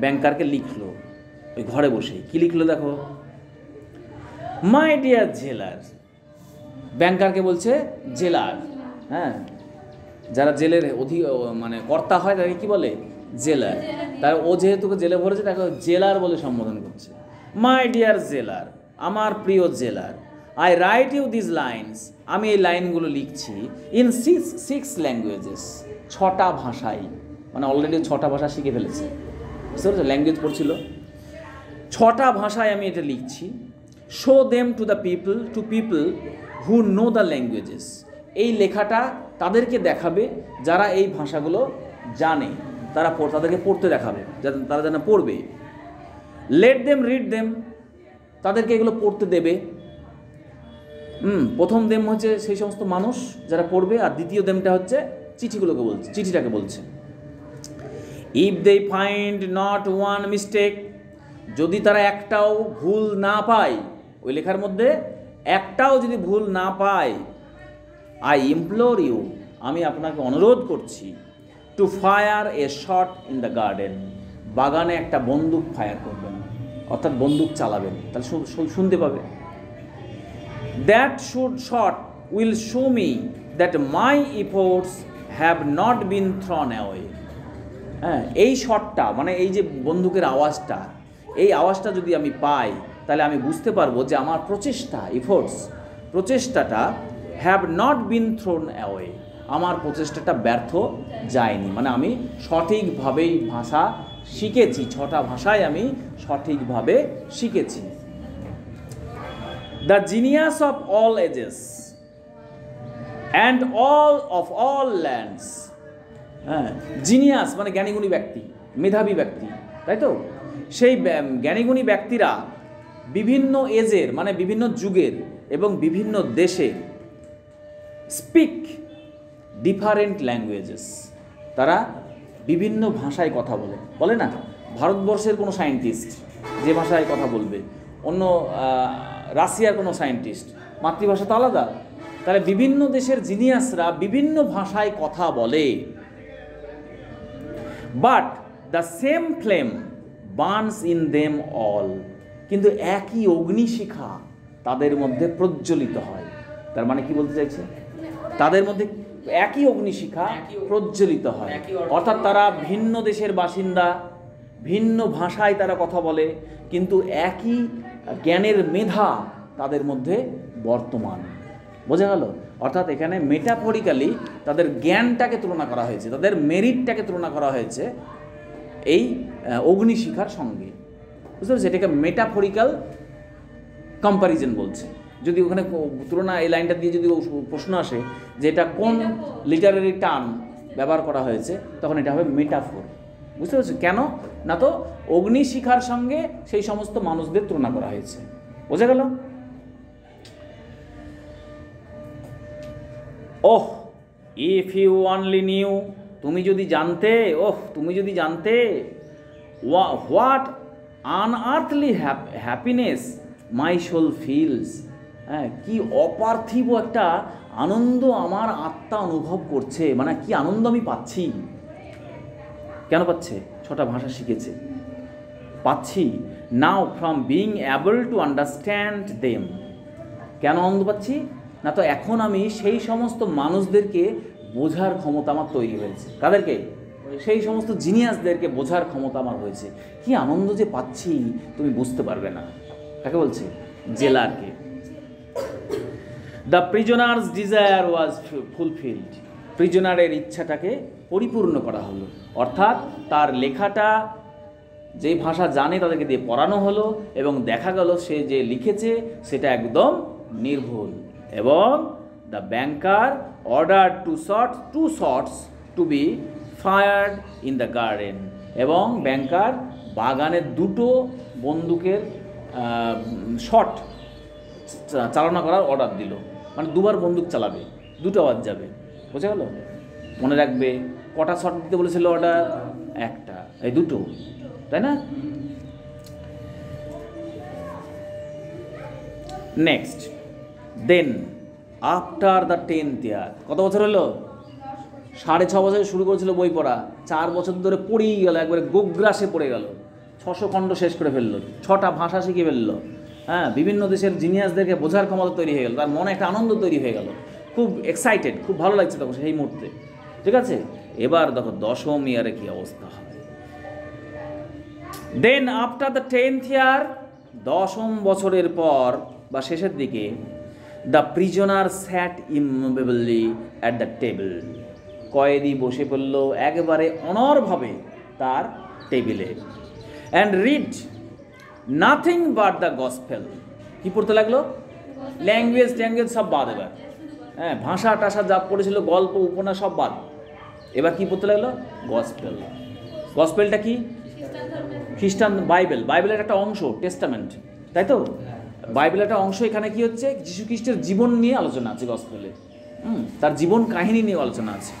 A: ব্যাংকারকে লিখলো, ওই ঘরে বসে। কি লিখলো দেখো? মাই ডিয়ার জেলার, ব্যাংকারকে বলছে জেলার। হ্যাঁ, যারা জেলের মানে কর্তা হয় তাকে কি বলে? জেলার। তার ও যেহেতু জেলে ভরেছে তাকে জেলার বলে সম্বোধন করছে। মাই ডিয়ার জেলার, আমার প্রিয় jailer, I write you this lines, আমি এই লাইনগুলো লিখছি, ইন 6 ল্যাঙ্গুয়েজেস, 6টা ভাষায়, মানে অলরেডি 6টা ভাষা শিখে ফেলেছে, বুঝতে পারছো? ল্যাঙ্গুয়েজ পড়ছিল, 6টা ভাষায় আমি এটা লিখছি। Show them to the people who know the languages, এই লেখাটা তাদেরকে দেখাবে যারা এই ভাষাগুলো জানে। তাদেরকে পড়তে দেখাবে, যাতে তারা যেন পড়বে। লেট দেম রিড দেম, তাদেরকে এগুলো পড়তে দেবে। প্রথম দেম হচ্ছে সেই সমস্ত মানুষ যারা পড়বে, আর দ্বিতীয় দেমটা হচ্ছে চিঠিটাকে বলছে। If they find not one mistake, যদি তারা একটাও ভুল না পায়, ওই লেখার মধ্যে একটাও যদি ভুল না পায়, আই ইমপ্লোর ইউ, আমি আপনাকে অনুরোধ করছি, to fire A shot in the garden, বাগানে একটা বন্দুক ফায়ার করবেন, অর্থাৎ বন্দুক চালাবেন, তাহলে শুনতে পাবে। That shot will show me that my efforts have not bin Throne away. হ্যাঁ, এই শটটা মানে এই যে বন্দুকের আওয়াজটা, এই আওয়াজটা যদি আমি পাই, তাহলে আমি বুঝতে পারবো যে আমার প্রচেষ্টাটা have not been thrown away, আমার প্রচেষ্টাটা ব্যর্থ যায়নি, মানে আমি সঠিকভাবেই ভাষা শিখেছি, 6টা ভাষায় আমি সঠিকভাবে শিখেছি। The genius of all ages and of all lands. হ্যাঁ, জিনিয়াস মানে জ্ঞানীগুণী ব্যক্তি, মেধাবী ব্যক্তি, তাই তো? সেই জ্ঞানীগুণী ব্যক্তিরা বিভিন্ন এজের মানে বিভিন্ন যুগের এবং বিভিন্ন দেশে স্পিক ডিফারেন্ট ল্যাঙ্গুয়েজেস, তারা বিভিন্ন ভাষায় কথা বলে না? ভারতবর্ষের কোনো সায়েন্টিস্ট যে ভাষায় কথা বলবে, অন্য রাশিয়ার কোনো সায়েন্টিস্ট, মাতৃভাষা তো আলাদা। তাহলে বিভিন্ন দেশের জিনিয়াসরা বিভিন্ন ভাষায় কথা বলে। But the same flame burns in them all, কিন্তু একই অগ্নিশিখা তাদের মধ্যে প্রজ্বলিত হয়। তার মানে কি বলতে চাইছে? তাদের মধ্যে একই অগ্নিশিখা প্রজ্বলিত হয়, অর্থাৎ তারা ভিন্ন দেশের বাসিন্দা, ভিন্ন ভাষায় তারা কথা বলে, কিন্তু একই জ্ঞানের মেধা তাদের মধ্যে বর্তমান। বোঝা গেল? অর্থাৎ এখানে মেটাফরিক্যালি তাদের জ্ঞানটাকে তুলনা করা হয়েছে, তাদের মেরিটটাকে তুলনা করা হয়েছে এই অগ্নিশিখার সঙ্গে। বুঝতে পারছি? এটাকে মেটাফরিক্যাল কম্প্যারিজন বলছে। যদি ওখানে তুলনা, এই লাইনটা দিয়ে যদি প্রশ্ন আসে যে এটা কোন লিটারারি টার্ম ব্যবহার করা হয়েছে, তখন এটা হবে মেটাফোর। বুঝতে পারছি? কেন না, তো অগ্নিশিখার সঙ্গে সেই সমস্ত মানুষদের তুলনা করা হয়েছে। বোঝা গেল? Oh if you only knew, তুমি যদি জানতে, what unearthly happiness my soul feels, হ্যাঁ, কি অপার্থিব একটা আনন্দ আমার আত্মা অনুভব করছে, মানে কি আনন্দ আমি পাচ্ছি। কেন পাচ্ছে? 6টা ভাষা শিখেছে, পাচ্ছি। নাও from being able to understand them, কেন আনন্দ পাচ্ছি না, তো এখন আমি সেই সমস্ত মানুষদেরকে বোঝার ক্ষমতা আমার তৈরি হয়েছে। কাদেরকে? সেই সমস্ত জিনিয়াসদেরকে বোঝার ক্ষমতা আমার হয়েছে। কি আনন্দ যে পাচ্ছি তুমি বুঝতে পারবে না। কাকে বলছে? জেলারকে। The prisoner's desire was fulfilled, প্রিজনারের ইচ্ছাটাকে পরিপূর্ণ করা হলো, অর্থাৎ তার লেখাটা যে ভাষা জানে তাদেরকে দিয়ে পড়ানো হলো, এবং দেখা গেল সে যে লিখেছে সেটা একদম নির্ভুল। এবং the banker order two shots to be fired in the garden, এবং ব্যাংকার বাগানের 2টো বন্দুকের শট চালনা করার অর্ডার দিল, মানে 2বার বন্দুক চালাবে, 2টো আওয়াজ যাবে। বোঝা গেল? মনে রাখবে কটা শট দিতে বলেছিল অর্ডার? 1টা, এই 2টো, তাই না? Next, then after the 10th year, কত বছর হলো? 6.5 বছরে শুরু করেছিল বই পড়া, 4 বছর ধরে পড়েই গেল, একবারে গোগ্রাসে পড়ে গেল, 600 খণ্ড শেষ করে ফেললো, 6টা ভাষা শিখে ফেললো। হ্যাঁ, বিভিন্ন দেশের জিনিয়াসদেরকে বোঝার ক্ষমতা তৈরি হয়ে গেল, তার মনে একটা আনন্দ তৈরি হয়ে গেল, খুব এক্সাইটেড, খুব ভালো লাগছে তখন সেই মুহূর্তে। ঠিক আছে? এবার দেখো 10ম ইয়ারে কি অবস্থা হয়। দেন আফটার দ্য 10th ইয়ার, 10ম বছরের পর বা শেষের দিকে, the prisoner sat immovably at the table, কয়েদি বসে পড়ল একেবারে অনড়ভাবে তার টেবিলে। And read nothing but the gospel, কী পড়তে লাগলো? ল্যাঙ্গুয়েজ সব বাদ। এবার হ্যাঁ, ভাষা টাষা যা পড়েছিল, গল্প উপন্যাস সব বাদ। এবার কী পড়তে লাগলো? গসপেল। গসপেলটা কি? খ্রিস্টান বাইবেলের একটা অংশ, টেস্টামেন্ট, তাই তো? বাইবেলের একটা অংশ। এখানে কি হচ্ছে? যীশু খ্রিস্টের জীবন নিয়ে আলোচনা আছে গসপেলে। তার জীবন কাহিনী নিয়ে আলোচনা আছে।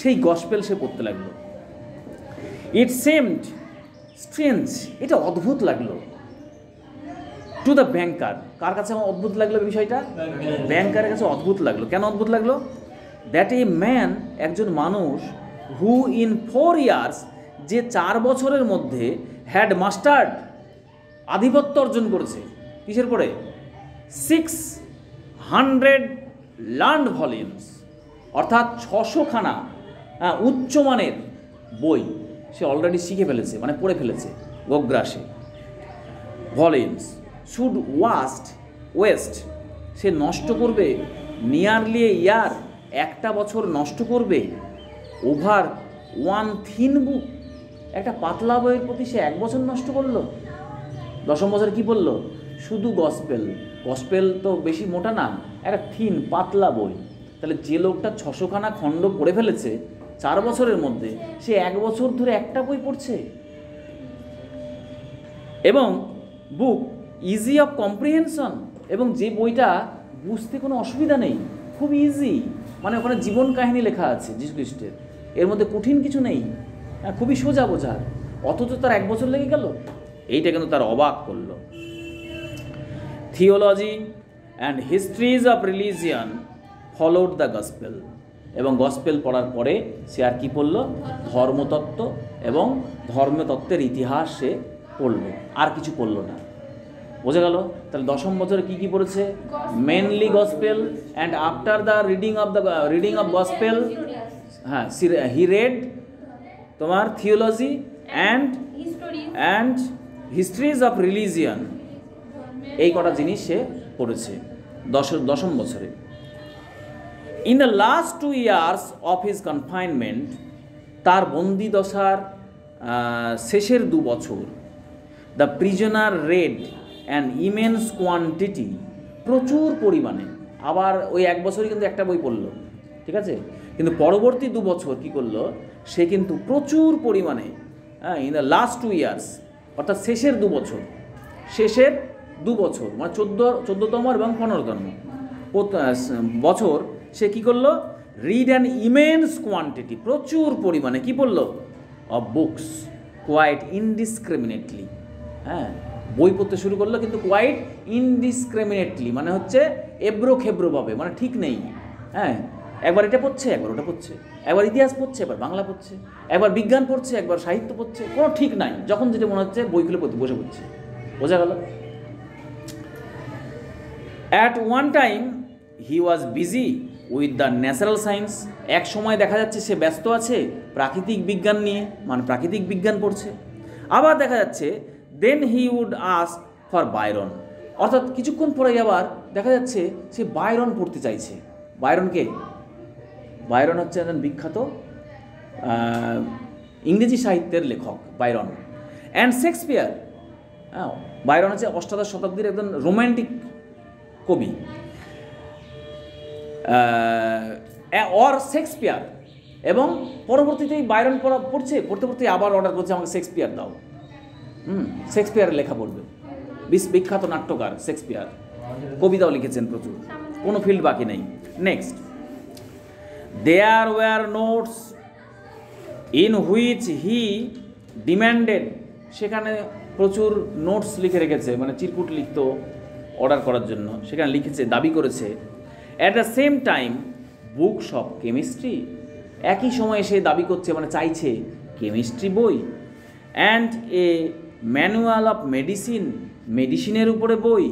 A: সেই গসপেল সে পড়তে লাগলো। ইট সেমড স্ট্রেঞ্জ, এটা অদ্ভুত লাগলো। টু দ্য ব্যাংকার, কার কাছে আমার অদ্ভুত লাগলো বিষয়টা? ব্যাংকারের কাছে অদ্ভুত লাগলো। কেন অদ্ভুত লাগলো? দ্যাট এ ম্যান, একজন মানুষ, হু ইন 4 years, যে 4 বছরের মধ্যে হ্যাড মাস্টার্ড, আধিপত্য অর্জন করেছে কিসের পরে? 600 লার্নড ভলিউমস, অর্থাৎ 600খানা উচ্চমানের বই সে অলরেডি শিখে ফেলেছে, মানে পড়ে ফেলেছে গোগ্রাসে। ভলিউমস শুড ওয়েস্ট, সে নষ্ট করবে নিয়ারলি এ ইয়ার, একটা বছর নষ্ট করবে ওভার 1 thin বুক, একটা পাতলা বইয়ের প্রতি সে 1 বছর নষ্ট করলো। 10ম বছর কি বললো? শুধু গসপেল তো বেশি মোটা না, একটা থিন পাতলা বই। তাহলে যে লোকটা 600খানা খণ্ড পড়ে ফেলেছে 4 বছরের মধ্যে, সে 1 বছর ধরে একটা বই পড়ছে। এবং বুক ইজি অফ কম্প্রিহেনশন, এবং যে বইটা বুঝতে কোনো অসুবিধা নেই, খুব ইজি, মানে ওখানে জীবন কাহিনী লেখা আছে যীশু খ্রিস্টের, এর মধ্যে কঠিন কিছু নেই, খুবই সোজা বোঝার, অথচ তার 1 বছর লেগে গেল। এইটা কিন্তু তার অবাক করলো। Theology and histories of religion followed the gospel, এবং গসপেল পড়ার পরে সে আর কি পড়ল? ধর্মতত্ত্ব এবং ধর্মতত্ত্বের ইতিহাস সে পড়ল, আর কিছু পড়ল না। বোঝা গেল? তাহলে 10ম বছরে কি কি পড়েছে? Mainly gospel, and after the reading of gospel, হ্যাঁ, হি রেড তোমার theology and histories of religion, এই কটা জিনিস সে পড়েছে 10ম বছরে। In the last 2 years of his confinement, তার বন্দি দশার শেষের 2 বছর, the prisoner red an immense quantity, প্রচুর পরিমাণে, আবার ওই 1 বছরই কিন্তু একটা বই পড়লো, ঠিক আছে? কিন্তু পরবর্তী 2 বছর কি করলো? সে কিন্তু প্রচুর পরিমাণে, ইন দ্য লাস্ট 2 years, অর্থাৎ শেষের 2 বছর, মানে 14তম এবং 15তম বছর সে কি করলো? রিড অ্যান ইমেন্স কোয়ান্টিটি, প্রচুর পরিমাণে কি পড়লো? অফ বুকস কোয়াইট ইনডিসক্রিমিনেটলি, হ্যাঁ, বই পড়তে শুরু করলো, কিন্তু কোয়াইট ইনডিসক্রিমিনেটলি মানে হচ্ছে এবড়ো খেবড়োভাবে, মানে ঠিক নেই, হ্যাঁ, একবার এটা পড়ছে, একবার ওটা পড়ছে, একবার ইতিহাস পড়ছে, একবার বাংলা পড়ছে, একবার বিজ্ঞান পড়ছে, একবার সাহিত্য পড়ছে, কোনো ঠিক নাই, যখন যেটা মনে হচ্ছে বইগুলো বসে পড়ছে। বোঝা গেল? At one time he was busy with the natural science, এক সময় দেখা যাচ্ছে সে ব্যস্ত আছে প্রাকৃতিক বিজ্ঞান নিয়ে, মানে প্রাকৃতিক বিজ্ঞান পড়ছে। আবার দেখা যাচ্ছে then he would ask for Byron, অর্থাৎ কিছুক্ষণ পরে আবার দেখা যাচ্ছে সে বায়রন পড়তে চাইছে। বায়রনকে? বায়রন হচ্ছে একজন বিখ্যাত ইংরেজি সাহিত্যের লেখক বায়রন। অ্যান্ড শেক্সপিয়ার, বায়রন হচ্ছে 8শ শতাব্দীর একজন রোম্যান্টিক কবি, অর শেক্সপিয়ার। এবং পরবর্তীতেই বায়রন পড়তে আবার অর্ডার করছে আমাকে শেক্সপিয়ার দাও। শেক্সপিয়ারের লেখা পড়বে, বিখ্যাত নাট্যকার শেক্সপিয়ার, কবিতাও লিখেছেন প্রচুর, কোনো ফিল্ড বাকি নেই। Next, there were notes in which he demanded, সেখানে প্রচুর নোটস লিখে রেখেছে, মানে চিরকুট লিখতো অর্ডার করার জন্য, সেখানে লিখেছে, দাবি করেছে। At the same time books of chemistry, একই সময়ে সে দাবি করছে, মানে চাইছে কেমিস্ট্রি বই, অ্যান্ড এ ম্যানুয়াল অফ মেডিসিনের উপরে বই,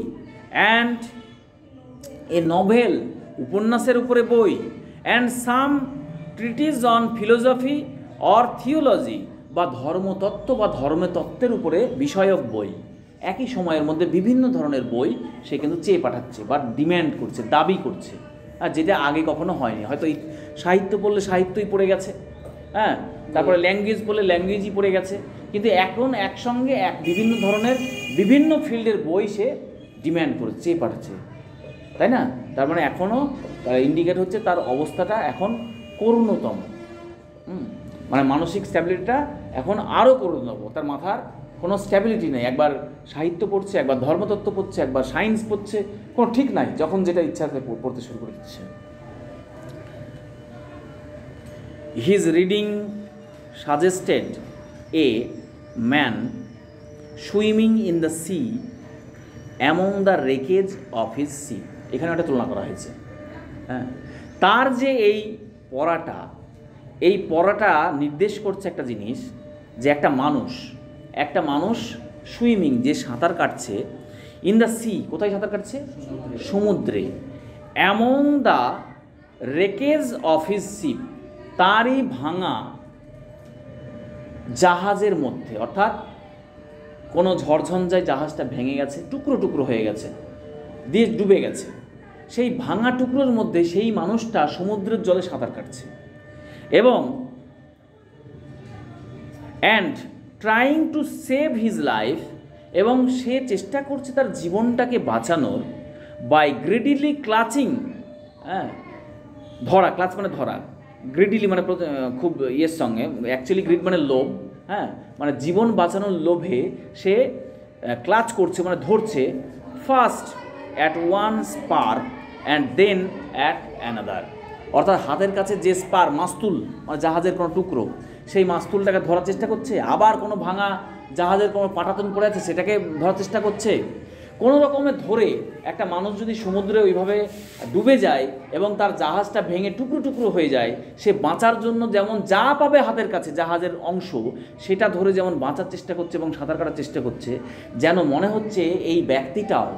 A: অ্যান্ড এ নভেল, উপন্যাসের উপরে বই, and some treaties on philosophy or theology, বা ধর্মতত্ত্ব বা ধর্মতত্ত্বের উপরে বিষয়ক বই। একই সময়ের মধ্যে বিভিন্ন ধরনের বই সে কিন্তু চেয়ে পাঠাচ্ছে বা ডিম্যান্ড করছে, দাবি করছে, আর যেটা আগে কখনো হয়নি। হয়তো সাহিত্য পড়লে সাহিত্যই পড়ে গেছে, হ্যাঁ, তারপরে ল্যাঙ্গুয়েজ পড়লে ল্যাঙ্গুয়েজই পড়ে গেছে, কিন্তু এখন একসঙ্গে বিভিন্ন ধরনের বিভিন্ন ফিল্ডের বই সে ডিম্যান্ড করছে, চেয়ে পাঠাচ্ছে, তাই না? তার মানে এখনও ইন্ডিকেট হচ্ছে তার অবস্থাটা এখন করুণতম। মানে মানসিক স্ট্যাবিলিটিটা এখন আরও করে নেব। তার মাথার কোনো স্ট্যাবিলিটি নেই, একবার সাহিত্য পড়ছে, একবার ধর্মতত্ত্ব পড়ছে, একবার সায়েন্স পড়ছে, কোনো ঠিক নাই, যখন যেটা ইচ্ছা পড়তে শুরু করে দিচ্ছে। His reading suggested a man swimming in the sea among the wreckage of his sea. এখানে একটা তুলনা করা হয়েছে। হ্যাঁ, তার যে এই পড়াটা নির্দেশ করছে একটা জিনিস, যে একটা মানুষ সুইমিং, যে সাঁতার কাটছে, ইন দ্য সি, কোথায় সাঁতার কাটছে? সমুদ্রে। Among the wreckage of his ship, তারই ভাঙা জাহাজের মধ্যে, অর্থাৎ কোনো ঝড়ঝঞ্ঝায় জাহাজটা ভেঙে গেছে, টুকরো টুকরো হয়ে গেছে, দিয়ে ডুবে গেছে, সেই ভাঙা টুকরোর মধ্যে সেই মানুষটা সমুদ্রের জলে সাঁতার কাটছে। এবং and trying to save his life, এবং সে চেষ্টা করছে তার জীবনটাকে বাঁচানোর, বাই গ্রিডিলি ক্লাচিং, হ্যাঁ, ক্লাচ মানে ধরা, গ্রিডিলি মানে খুব ইয়ের সঙ্গে, অ্যাকচুয়ালি গ্রিড মানে লোভ, হ্যাঁ, মানে জীবন বাঁচানোর লোভে সে ক্লাচ করছে, মানে ধরছে, first at one spar and then at another, অর্থাৎ হাতের কাছে যে স্পার, মাস্তুল, মানে জাহাজের কোনো টুকরো, সেই মাস্তুলটাকে ধরার চেষ্টা করছে, আবার কোনো ভাঙা জাহাজের কোনো পাটাতন পড়ে আছে সেটাকে ধরার চেষ্টা করছে। কোনো রকমে ধরে একটা মানুষ যদি সমুদ্রে ওইভাবে ডুবে যায় এবং তার জাহাজটা ভেঙে টুকরো টুকরো হয়ে যায়, সে বাঁচার জন্য যেমন যা পাবে হাতের কাছে জাহাজের অংশ, সেটা ধরে যেমন বাঁচার চেষ্টা করছে এবং সাঁতার কাটার চেষ্টা করছে, যেন মনে হচ্ছে এই ব্যক্তিটাও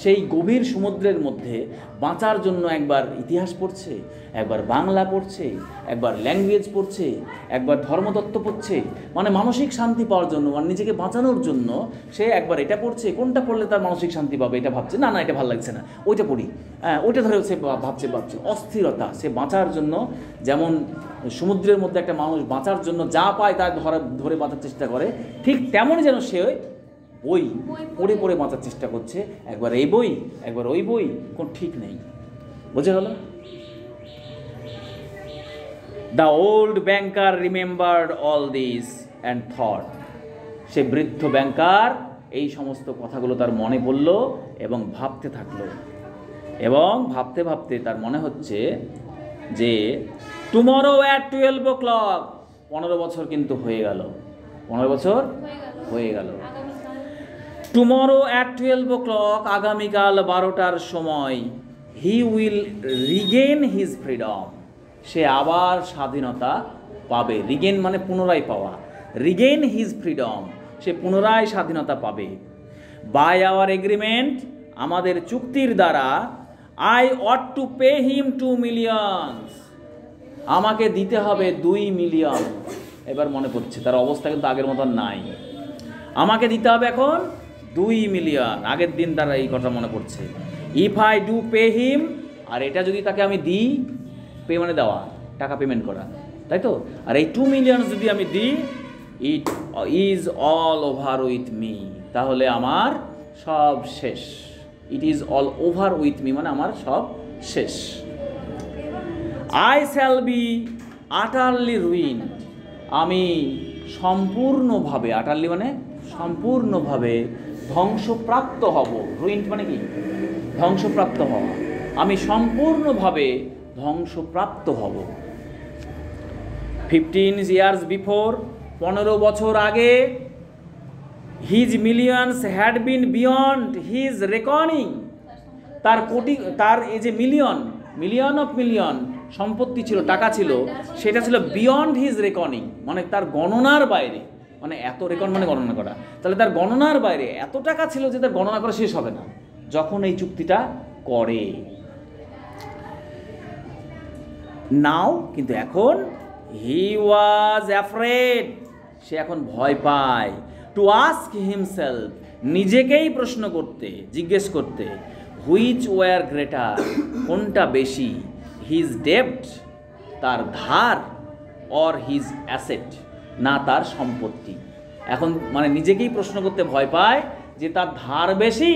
A: সেই গভীর সমুদ্রের মধ্যে বাঁচার জন্য একবার ইতিহাস পড়ছে, একবার বাংলা পড়ছে, একবার ল্যাঙ্গুয়েজ পড়ছে, একবার ধর্মতত্ত্ব পড়ছে, মানে মানসিক শান্তি পাওয়ার জন্য, মানে নিজেকে বাঁচানোর জন্য সে একবার এটা পড়ছে। কোনটা পড়লে তার মানসিক শান্তি পাবে এটা ভাবছে, না এটা ভালো লাগছে না, ওইটা পড়ি, ওইটা ধরে সে ভাবছে অস্থিরতা। সে বাঁচার জন্য, যেমন সমুদ্রের মধ্যে একটা মানুষ বাঁচার জন্য যা পায় তা ধরে বাঁচার চেষ্টা করে, ঠিক তেমনই যেন সে বই পড়ে পড়ে বাঁচার চেষ্টা করছে, একবার এই বই, একবার ওই বই, কোন ঠিক নেই। বুঝে গেল? The old banker remembered all this and thought, সে বৃদ্ধ ব্যাংকার এই সমস্ত কথাগুলো তার মনে পড়ল এবং ভাবতে থাকলো, এবং ভাবতে ভাবতে তার মনে হচ্ছে যে টুমরো অ্যাট 12 o'clock, 15 বছর কিন্তু হয়ে গেল, 15 বছর হয়ে গেল। টুমরো অ্যাট 12 o'clock, আগামীকাল 12টার সময়, he will regain his freedom, সে আবার স্বাধীনতা পাবে। রিগেন মানে পুনরায় পাওয়া, রিগেন হিজ ফ্রিডম, সে পুনরায় স্বাধীনতা পাবে। বাই আওয়ার এগ্রিমেন্ট, আমাদের চুক্তির দ্বারা, I ought to pay him 2 million, আমাকে দিতে হবে 2 মিলিয়ন। এবার মনে পড়ছে তার অবস্থা কিন্তু আগের মতন নাই, আমাকে দিতে হবে এখন 2 মিলিয়ন। আগের দিন তার এই কথা মনে পড়ছে। If I do pay him, আর এটা যদি তাকে আমি দিই, পে মানে দেওয়া, টাকা পেমেন্ট করা, তাই তো, আর এই 2 মিলিয়ন যদি আমি দিই, it is all over with me, তাহলে আমার সব শেষ। It is all over with me মানে আমার সব শেষ। আই শ্যাল বি আটারলি রুইন্ড, আমি সম্পূর্ণভাবে, আটারলি মানে সম্পূর্ণভাবে ধ্বংসপ্রাপ্ত হব। রুইন্ড মানে কি? ধ্বংসপ্রাপ্ত হওয়া। আমি সম্পূর্ণভাবে ধ্বংসপ্রাপ্ত হব। 15 years বিফোর, 15 বছর আগে, his millions had been beyond his reckoning, তার কোটি, তার এই যে মিলিয়ন অফ মিলিয়ন সম্পত্তি ছিল, টাকা ছিল, সেটা ছিল বিয়ন্ড হিজ রেকনিং, মানে তার গণনার বাইরে, মানে এত রেকর্ড মানে গণনা করা, তাহলে তার গণনার বাইরে এত টাকা ছিল যে তার গণনা করা শেষ হবে না যখন এই চুক্তিটা করে। নাও, কিন্তু এখন, হি ওয়াজ অ্যাফ্রেড, সে এখন ভয় পায়, টু আস্ক হিমসেলফ, নিজেকেই প্রশ্ন করতে, জিজ্ঞেস করতে, হুইচ ওয়ার গ্রেটার, কোনটা বেশি, হিজ ডেপ্ট, তার ধার, অর হিজ অ্যাসেট, না তার সম্পত্তি। এখন মানে নিজেকেই প্রশ্ন করতে ভয় পায় যে তার ধার বেশি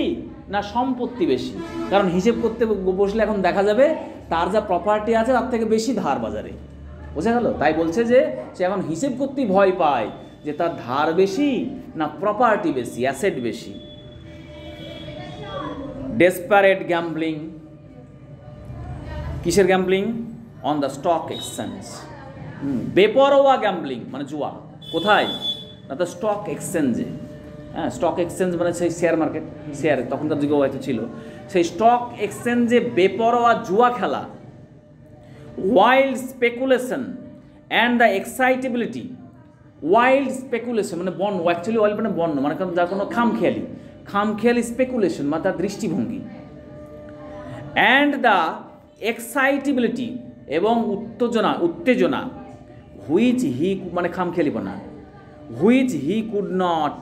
A: না সম্পত্তি বেশি, কারণ হিসেব করতে বসলে এখন দেখা যাবে তার যা প্রপার্টি আছে তার থেকে বেশি ধার বাজারে, বোঝা গেল? তাই বলছে যে সে এখন হিসেব করতেই ভয় পায় যে তার ধার বেশি না প্রপার্টি বেশি, অ্যাসেট বেশি। ডেসপারেট গ্যাম্বলিং, কিসের gambling? On the stock exchange. বেপরোয়া গ্যাম্বলিং মানে জুয়া, কোথায়? না দ্য স্টক এক্সচেঞ্জে। হ্যাঁ, স্টক এক্সচেঞ্জ মানে সেই শেয়ার মার্কেট, শেয়ার তখনকার যুগে হয়তো ছিল, সেই স্টক এক্সচেঞ্জে বেপরোয়া জুয়া খেলা। Wild speculation and the excitability. Wild speculation মানে বন্য, অ্যাকচুয়ালি ওয়াইল্ড মানে বন্য, মানে যার কোনো খামখেয়ালি স্পেকুলেশন মানে তার দৃষ্টিভঙ্গি। অ্যান্ড দ্য এক্সাইটেবিলিটি এবং উত্তেজনা, হুইচ হি মানে খামখেয়ালিপনা, which he could not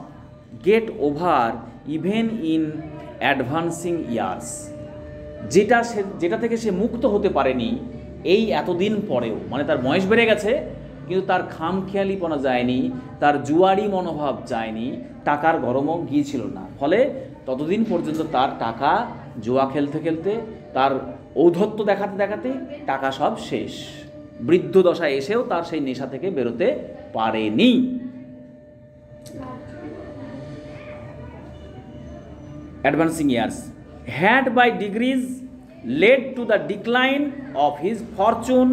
A: get over even in advancing years, যেটা থেকে সে মুক্ত হতে পারেনি এই এতদিন পরেও। মানে তার বয়স বেড়ে গেছে কিন্তু তার খামখেয়ালিপনা যায়নি, তার জুয়ারি মনোভাব যায়নি, টাকার গরমও গিয়েছিল না। ফলে ততদিন পর্যন্ত তার টাকা জুয়া খেলতে খেলতে, তার ঔদ্ধত্য দেখাতে দেখাতে টাকা সব শেষ। বৃদ্ধ দশায় এসেও তার সেই নেশা থেকে বেরোতে পারেনি। Advancing years had by degrees led to the decline of his fortune,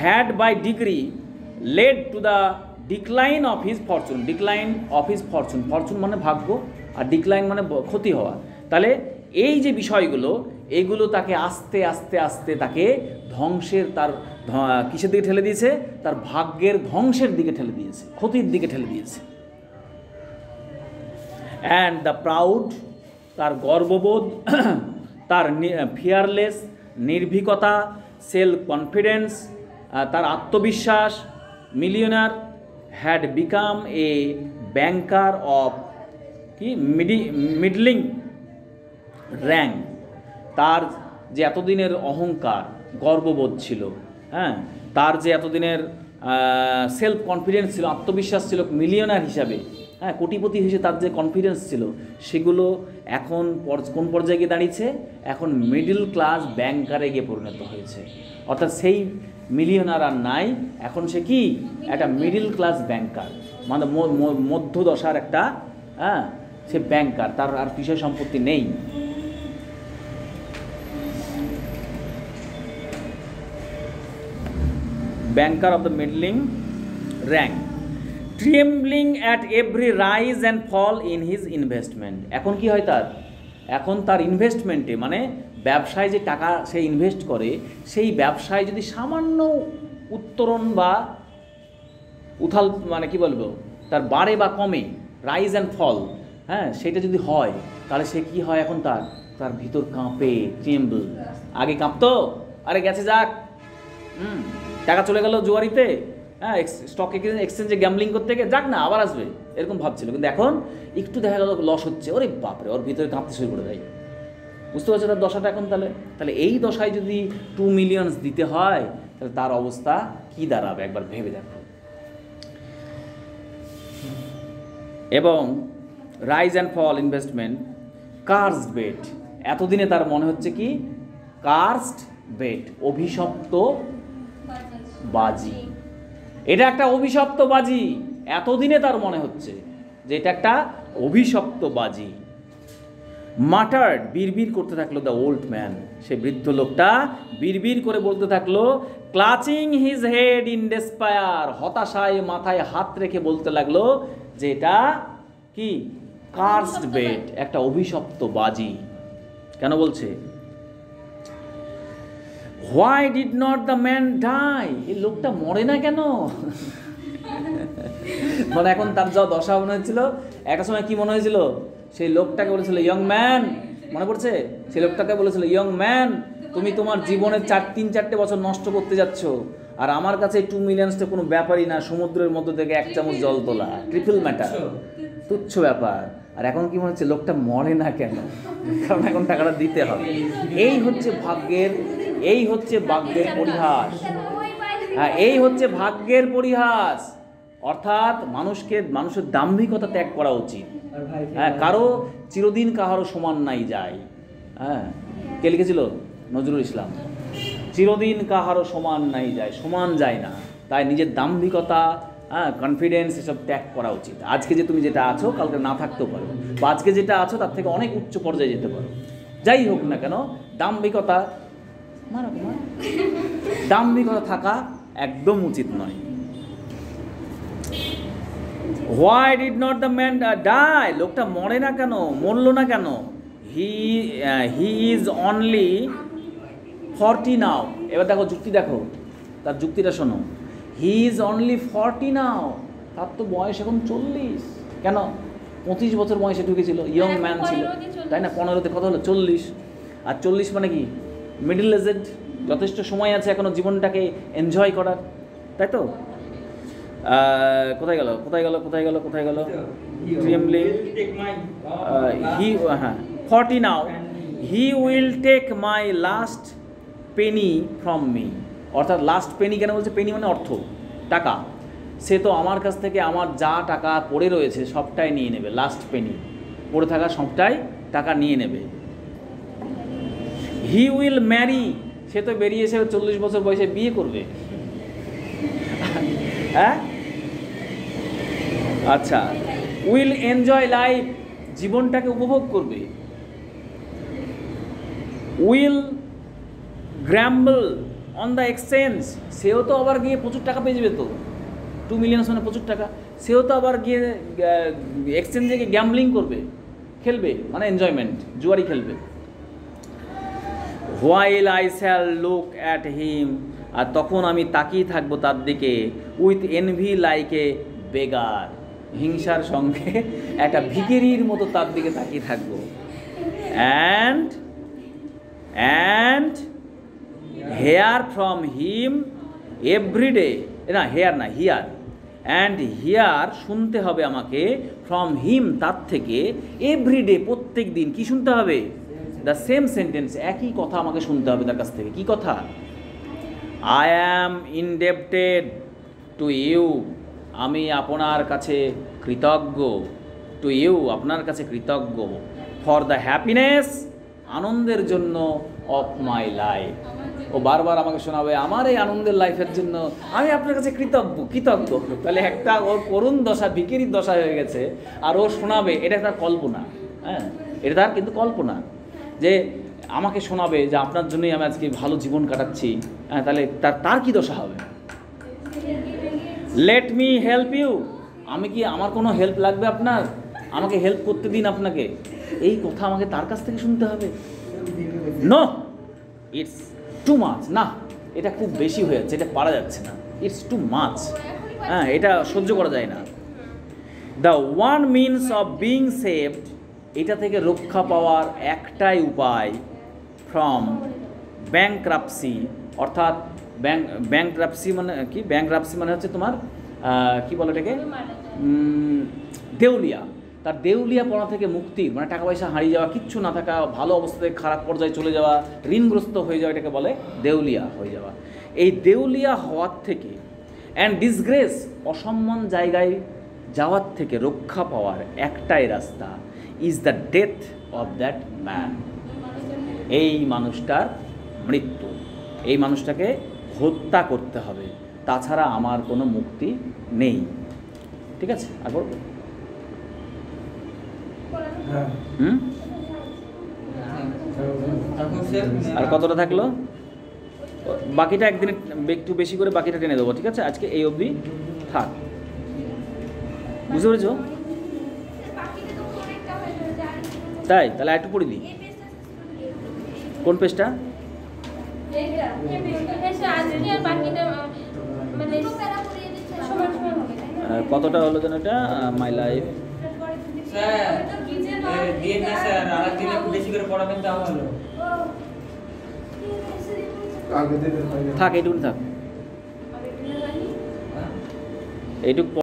A: had by degree led to the decline of his fortune, decline of his fortune, fortune মানে ভাগ্য আর decline মানে ক্ষতি হওয়া। তাহলে এই যে বিষয়গুলো, এইগুলো তাকে আস্তে আস্তে আস্তে তাকে ধ্বংসের, তার কিসের দিকে ঠেলে দিয়েছে? তার ভাগ্যের ধ্বংসের দিকে ঠেলে দিয়েছে, ক্ষতির দিকে ঠেলে দিয়েছে। অ্যান্ড দ্য প্রাউড, তার গর্ববোধ, তার ফিয়ারলেস নির্ভীকতা, সেলফ কনফিডেন্স, তার আত্মবিশ্বাস, millionaire, had become a banker of কি মিডলিং র্যাঙ্ক। তার যে এতদিনের অহংকার, গর্ববোধ ছিল, হ্যাঁ, তার যে এতদিনের সেলফ কনফিডেন্স ছিল, আত্মবিশ্বাস ছিল মিলিয়নার হিসাবে, হ্যাঁ, কোটিপতি হিসেবে তার যে কনফিডেন্স ছিল, সেগুলো এখন কোন পর্যায়ে গিয়ে দাঁড়িয়েছে? এখন মিডল ক্লাস ব্যাংকারে গিয়ে পরিণত হয়েছে। অর্থাৎ সেই মিলিয়নার আর নাই, এখন সে কি একটা মিডল ক্লাস ব্যাংকার, মানে মধ্যদশার একটা, হ্যাঁ, সে ব্যাংকার, তার আর বিষয় সম্পত্তি নেই। Banker of the middling rank, trembling at every rise and fall in his investment. এখন কি হয় তার? এখন তার ইনভেস্টমেন্টে, মানে ব্যবসায় যে টাকা সে ইনভেস্ট করে, সেই ব্যবসায় যদি সামান্য উত্তরণ বা উথাল, মানে কি বলবো, তার বাড়ে বা কমে, রাইজ অ্যান্ড ফল, হ্যাঁ, সেটা যদি হয়, তাহলে সে কি হয়? এখন তার ভিতর কাঁপে, ট্রেম্বল। আগে কাঁপতো, আরে গেছে যাক, টাকা চলে গেল জুয়ারিতে, হ্যাঁ, স্টক এক্সচেঞ্জে গ্যাম্বলিং করতে গিয়ে, যাক না আবার আসবে, এরকম ভাবছিল। কিন্তু এখন একটু দেখা গেল লস হচ্ছে, ওরে বাপরে, ওর ভিতরে কাঁপতে শুরু করে দেয়। বুঝতে পারছো তার দশাটা এখন? তাহলে এই দশায় যদি 2 মিলিয়ন দিতে হয়, তাহলে তার অবস্থা কি দাঁড়াবে একবার ভেবে দেখো। এবং rise and fall investment, cursed bet, এতদিনে তার মনে হচ্ছে কি? কার্সড বেট, অভিশপ্ত বাজি। এটা একটা অভিশপ্ত বাজি, এতদিনে তার মনে হচ্ছে যে এটা একটা অভিশপ্ত বাজি। মাটার্ড, বিড়বিড় করতে থাকলো দ্য ওল্ড ম্যান, সে বৃদ্ধ লোকটা বিড়বিড় করে বলতে থাকলো, ক্লাচিং হিজ হেড ইন ডেসপায়ার, হতাশায় মাথায় হাত রেখে বলতে লাগলো যে এটা কি? কার্সড বেট, একটা অভিশপ্ত বাজি। কেন বলছে? Why did not the man die, এই লোকটা মরে না কেন? মানে এখন তার যা দশা মনে হয়েছিল, একটা সময় কি মনে হয়েছিল? সেই লোকটাকে বলেছিল ইয়ং ম্যান, মনে পড়ছে? সেই লোকটাকে বলেছিল ইয়ং ম্যান, তুমি তোমার জীবনের 3-4 বছর নষ্ট করতে যাচ্ছ, আর আমার কাছে 2 মিলিয়নসটা কোনো ব্যাপারই না, সমুদ্রের মধ্য থেকে 1 চামচ জল তোলা, ট্রিপল ম্যাটার, তুচ্ছ ব্যাপার। আর এখন কি মনে হচ্ছে? লোকটা মরে না কেন? কারণ এখন টাকাটা দিতে হবে। এই হচ্ছে ভাগ্যের পরিহাস। হ্যাঁ, এই হচ্ছে ভাগ্যের পরিহাস। অর্থাৎ মানুষের দাম্ভিকতা ত্যাগ করা উচিত। হ্যাঁ, কারো চিরদিন কাহারও সমান নাই যায়। হ্যাঁ, কে লিখেছিল? নজরুল ইসলাম। চিরদিন কাহারও সমান নাই যায়, সমান যায় না। তাই নিজের দাম্ভিকতা, কনফিডেন্স এসব ত্যাগ করা উচিত। আজকে যে তুমি যেটা আছো কালকে না থাকতেও পারো, বা আজকে যেটা আছো তার থেকে অনেক উচ্চ পর্যায়ে যেতে পারো। যাই হোক না কেন, দাম্ভিকতা দাম্ভিকতা থাকা একদম উচিত নয়। Why did not the man die? লোকটা মরে না কেন, মরলো না কেন? He is only 40 now. এবার দেখো যুক্তি, দেখো তার যুক্তিটা শোনো। হি ইজ অনলি 40 নাও, তার তো বয়স এখন 40। কেন? 25 বছর বয়সে ঢুকেছিল, ইয়ং ম্যান ছিল, তাই না? 15তে কত হলো? 40। আর 40 মানে কি? মিডল এজেড, যথেষ্ট সময় আছে এখনো জীবনটাকে এনজয় করার, তাই তো? কোথায় গেল হি, হ্যাঁ 40 now, he will take my last penny from me. অর্থাৎ লাস্ট পেনি কেন বলছে? পেনি মানে অর্থ, টাকা। সে তো আমার কাছ থেকে আমার যা টাকা পড়ে রয়েছে সবটাই নিয়ে নেবে। লাস্ট পেনি, পড়ে থাকা সবটাই টাকা নিয়ে নেবে। হি উইল ম্যারি, সে তো বেরিয়ে এসে 40 বছর বয়সে বিয়ে করবে। হ্যাঁ, আচ্ছা। উইল এনজয় লাইফ, জীবনটাকে উপভোগ করবে। উইল গ্র্যাম্বল অন দ্য এক্সচেঞ্জ, সেও তো আবার গিয়ে প্রচুর টাকা পেয়ে যাবে। তো 2 মিলিয়ন মানে প্রচুর টাকা, সেও তো আবার গিয়ে এক্সচেঞ্জে গিয়ে গ্যাম্বলিং করবে, খেলবে, মানে এনজয়মেন্ট, জুয়ারি খেলবে। While I shall look at him, আর তখন আমি তাকিয়ে থাকবো তার দিকে। With envy like a beggar, হিংসার সঙ্গে একটা ভিখিরির মতো তার দিকে তাকিয়ে থাকবো। And hair from him every day, না হেয়ার না, হিয়ার। অ্যান্ড হিয়ার, শুনতে হবে আমাকে, ফ্রম হিম, তার থেকে, এভরিডে, প্রত্যেক দিন। কি শুনতে হবে? দ্য সেম সেন্টেন্স, একই কথা আমাকে শুনতে হবে তার কাছ থেকে। কি কথা? I am indebted to you, আমি আপনার কাছে কৃতজ্ঞ। টু ইউ, আপনার কাছে কৃতজ্ঞ। ফর দ্য হ্যাপিনেস, আনন্দের জন্য, অফ মাই লাইফ। ও বারবার আমাকে শোনাবে আমার এই আনন্দের লাইফের জন্য আমি আপনার কাছে কৃতজ্ঞ। তাহলে একটা ওর করুণ দশা, ভিখিরির দশা হয়ে গেছে, আর ও শোনাবে। এটা তার কল্পনা, হ্যাঁ, এটা তার কিন্তু কল্পনা, যে আমাকে শোনাবে যে আপনার জন্যই আমি আজকে ভালো জীবন কাটাচ্ছি। হ্যাঁ, তাহলে তার কি দশা হবে? লেট মি হেল্প ইউ, আমি কি, আমার কোনো হেল্প লাগবে আপনার? আমাকে হেল্প করতে দিন আপনাকে। এই কথা আমাকে তার কাছ থেকে শুনতে হবে? No, it's too much. না, এটা খুব বেশি হয়ে যাচ্ছে, এটা পারা যাচ্ছে না। ইটস টু মাচ, হ্যাঁ, এটা সহ্য করা যায় না। The one means of being saved, এটা থেকে রক্ষা পাওয়ার একটাই উপায়, ফ্রম ব্যাংক্রাপসি, অর্থাৎ ব্যাংক্রাপসি মানে কি? ব্যাংক্রাপসি মানে হচ্ছে তোমার কি বলে এটাকে? দেউলিয়া। তার দেউলিয়াপনা থেকে মুক্তির, মানে টাকা পয়সা হারিয়ে যাওয়া, কিচ্ছু না থাকা, ভালো অবস্থা থেকে খারাপ পর্যায়ে চলে যাওয়া, ঋণগ্রস্ত হয়ে যাওয়া, এটাকে বলে দেউলিয়া হয়ে যাওয়া। এই দেউলিয়া হওয়ার থেকে, অ্যান্ড ডিসগ্রেস, অসম্মান জায়গায় যাওয়ার থেকে রক্ষা পাওয়ার একটাই রাস্তা, is the death of that man, এই মানুষটার মৃত্যু। এই মানুষটাকে হত্যা করতে হবে, তাছাড়া আমার কোনো মুক্তি নেই। ঠিক আছে, আর বলবো? আর কতটা থাকলো? বাকিটা একদিন একটু বেশি করে বাকিটা টেনে দেবো। ঠিক আছে, আজকে এই অবধি থাক। বুঝতে পেরেছো? তাই তাহলে একটু পড়ে দিই। কোন পেজটা? কতটা হলো যেন এটা? My life. থাক, এইটুকু থাক, এইটুকু।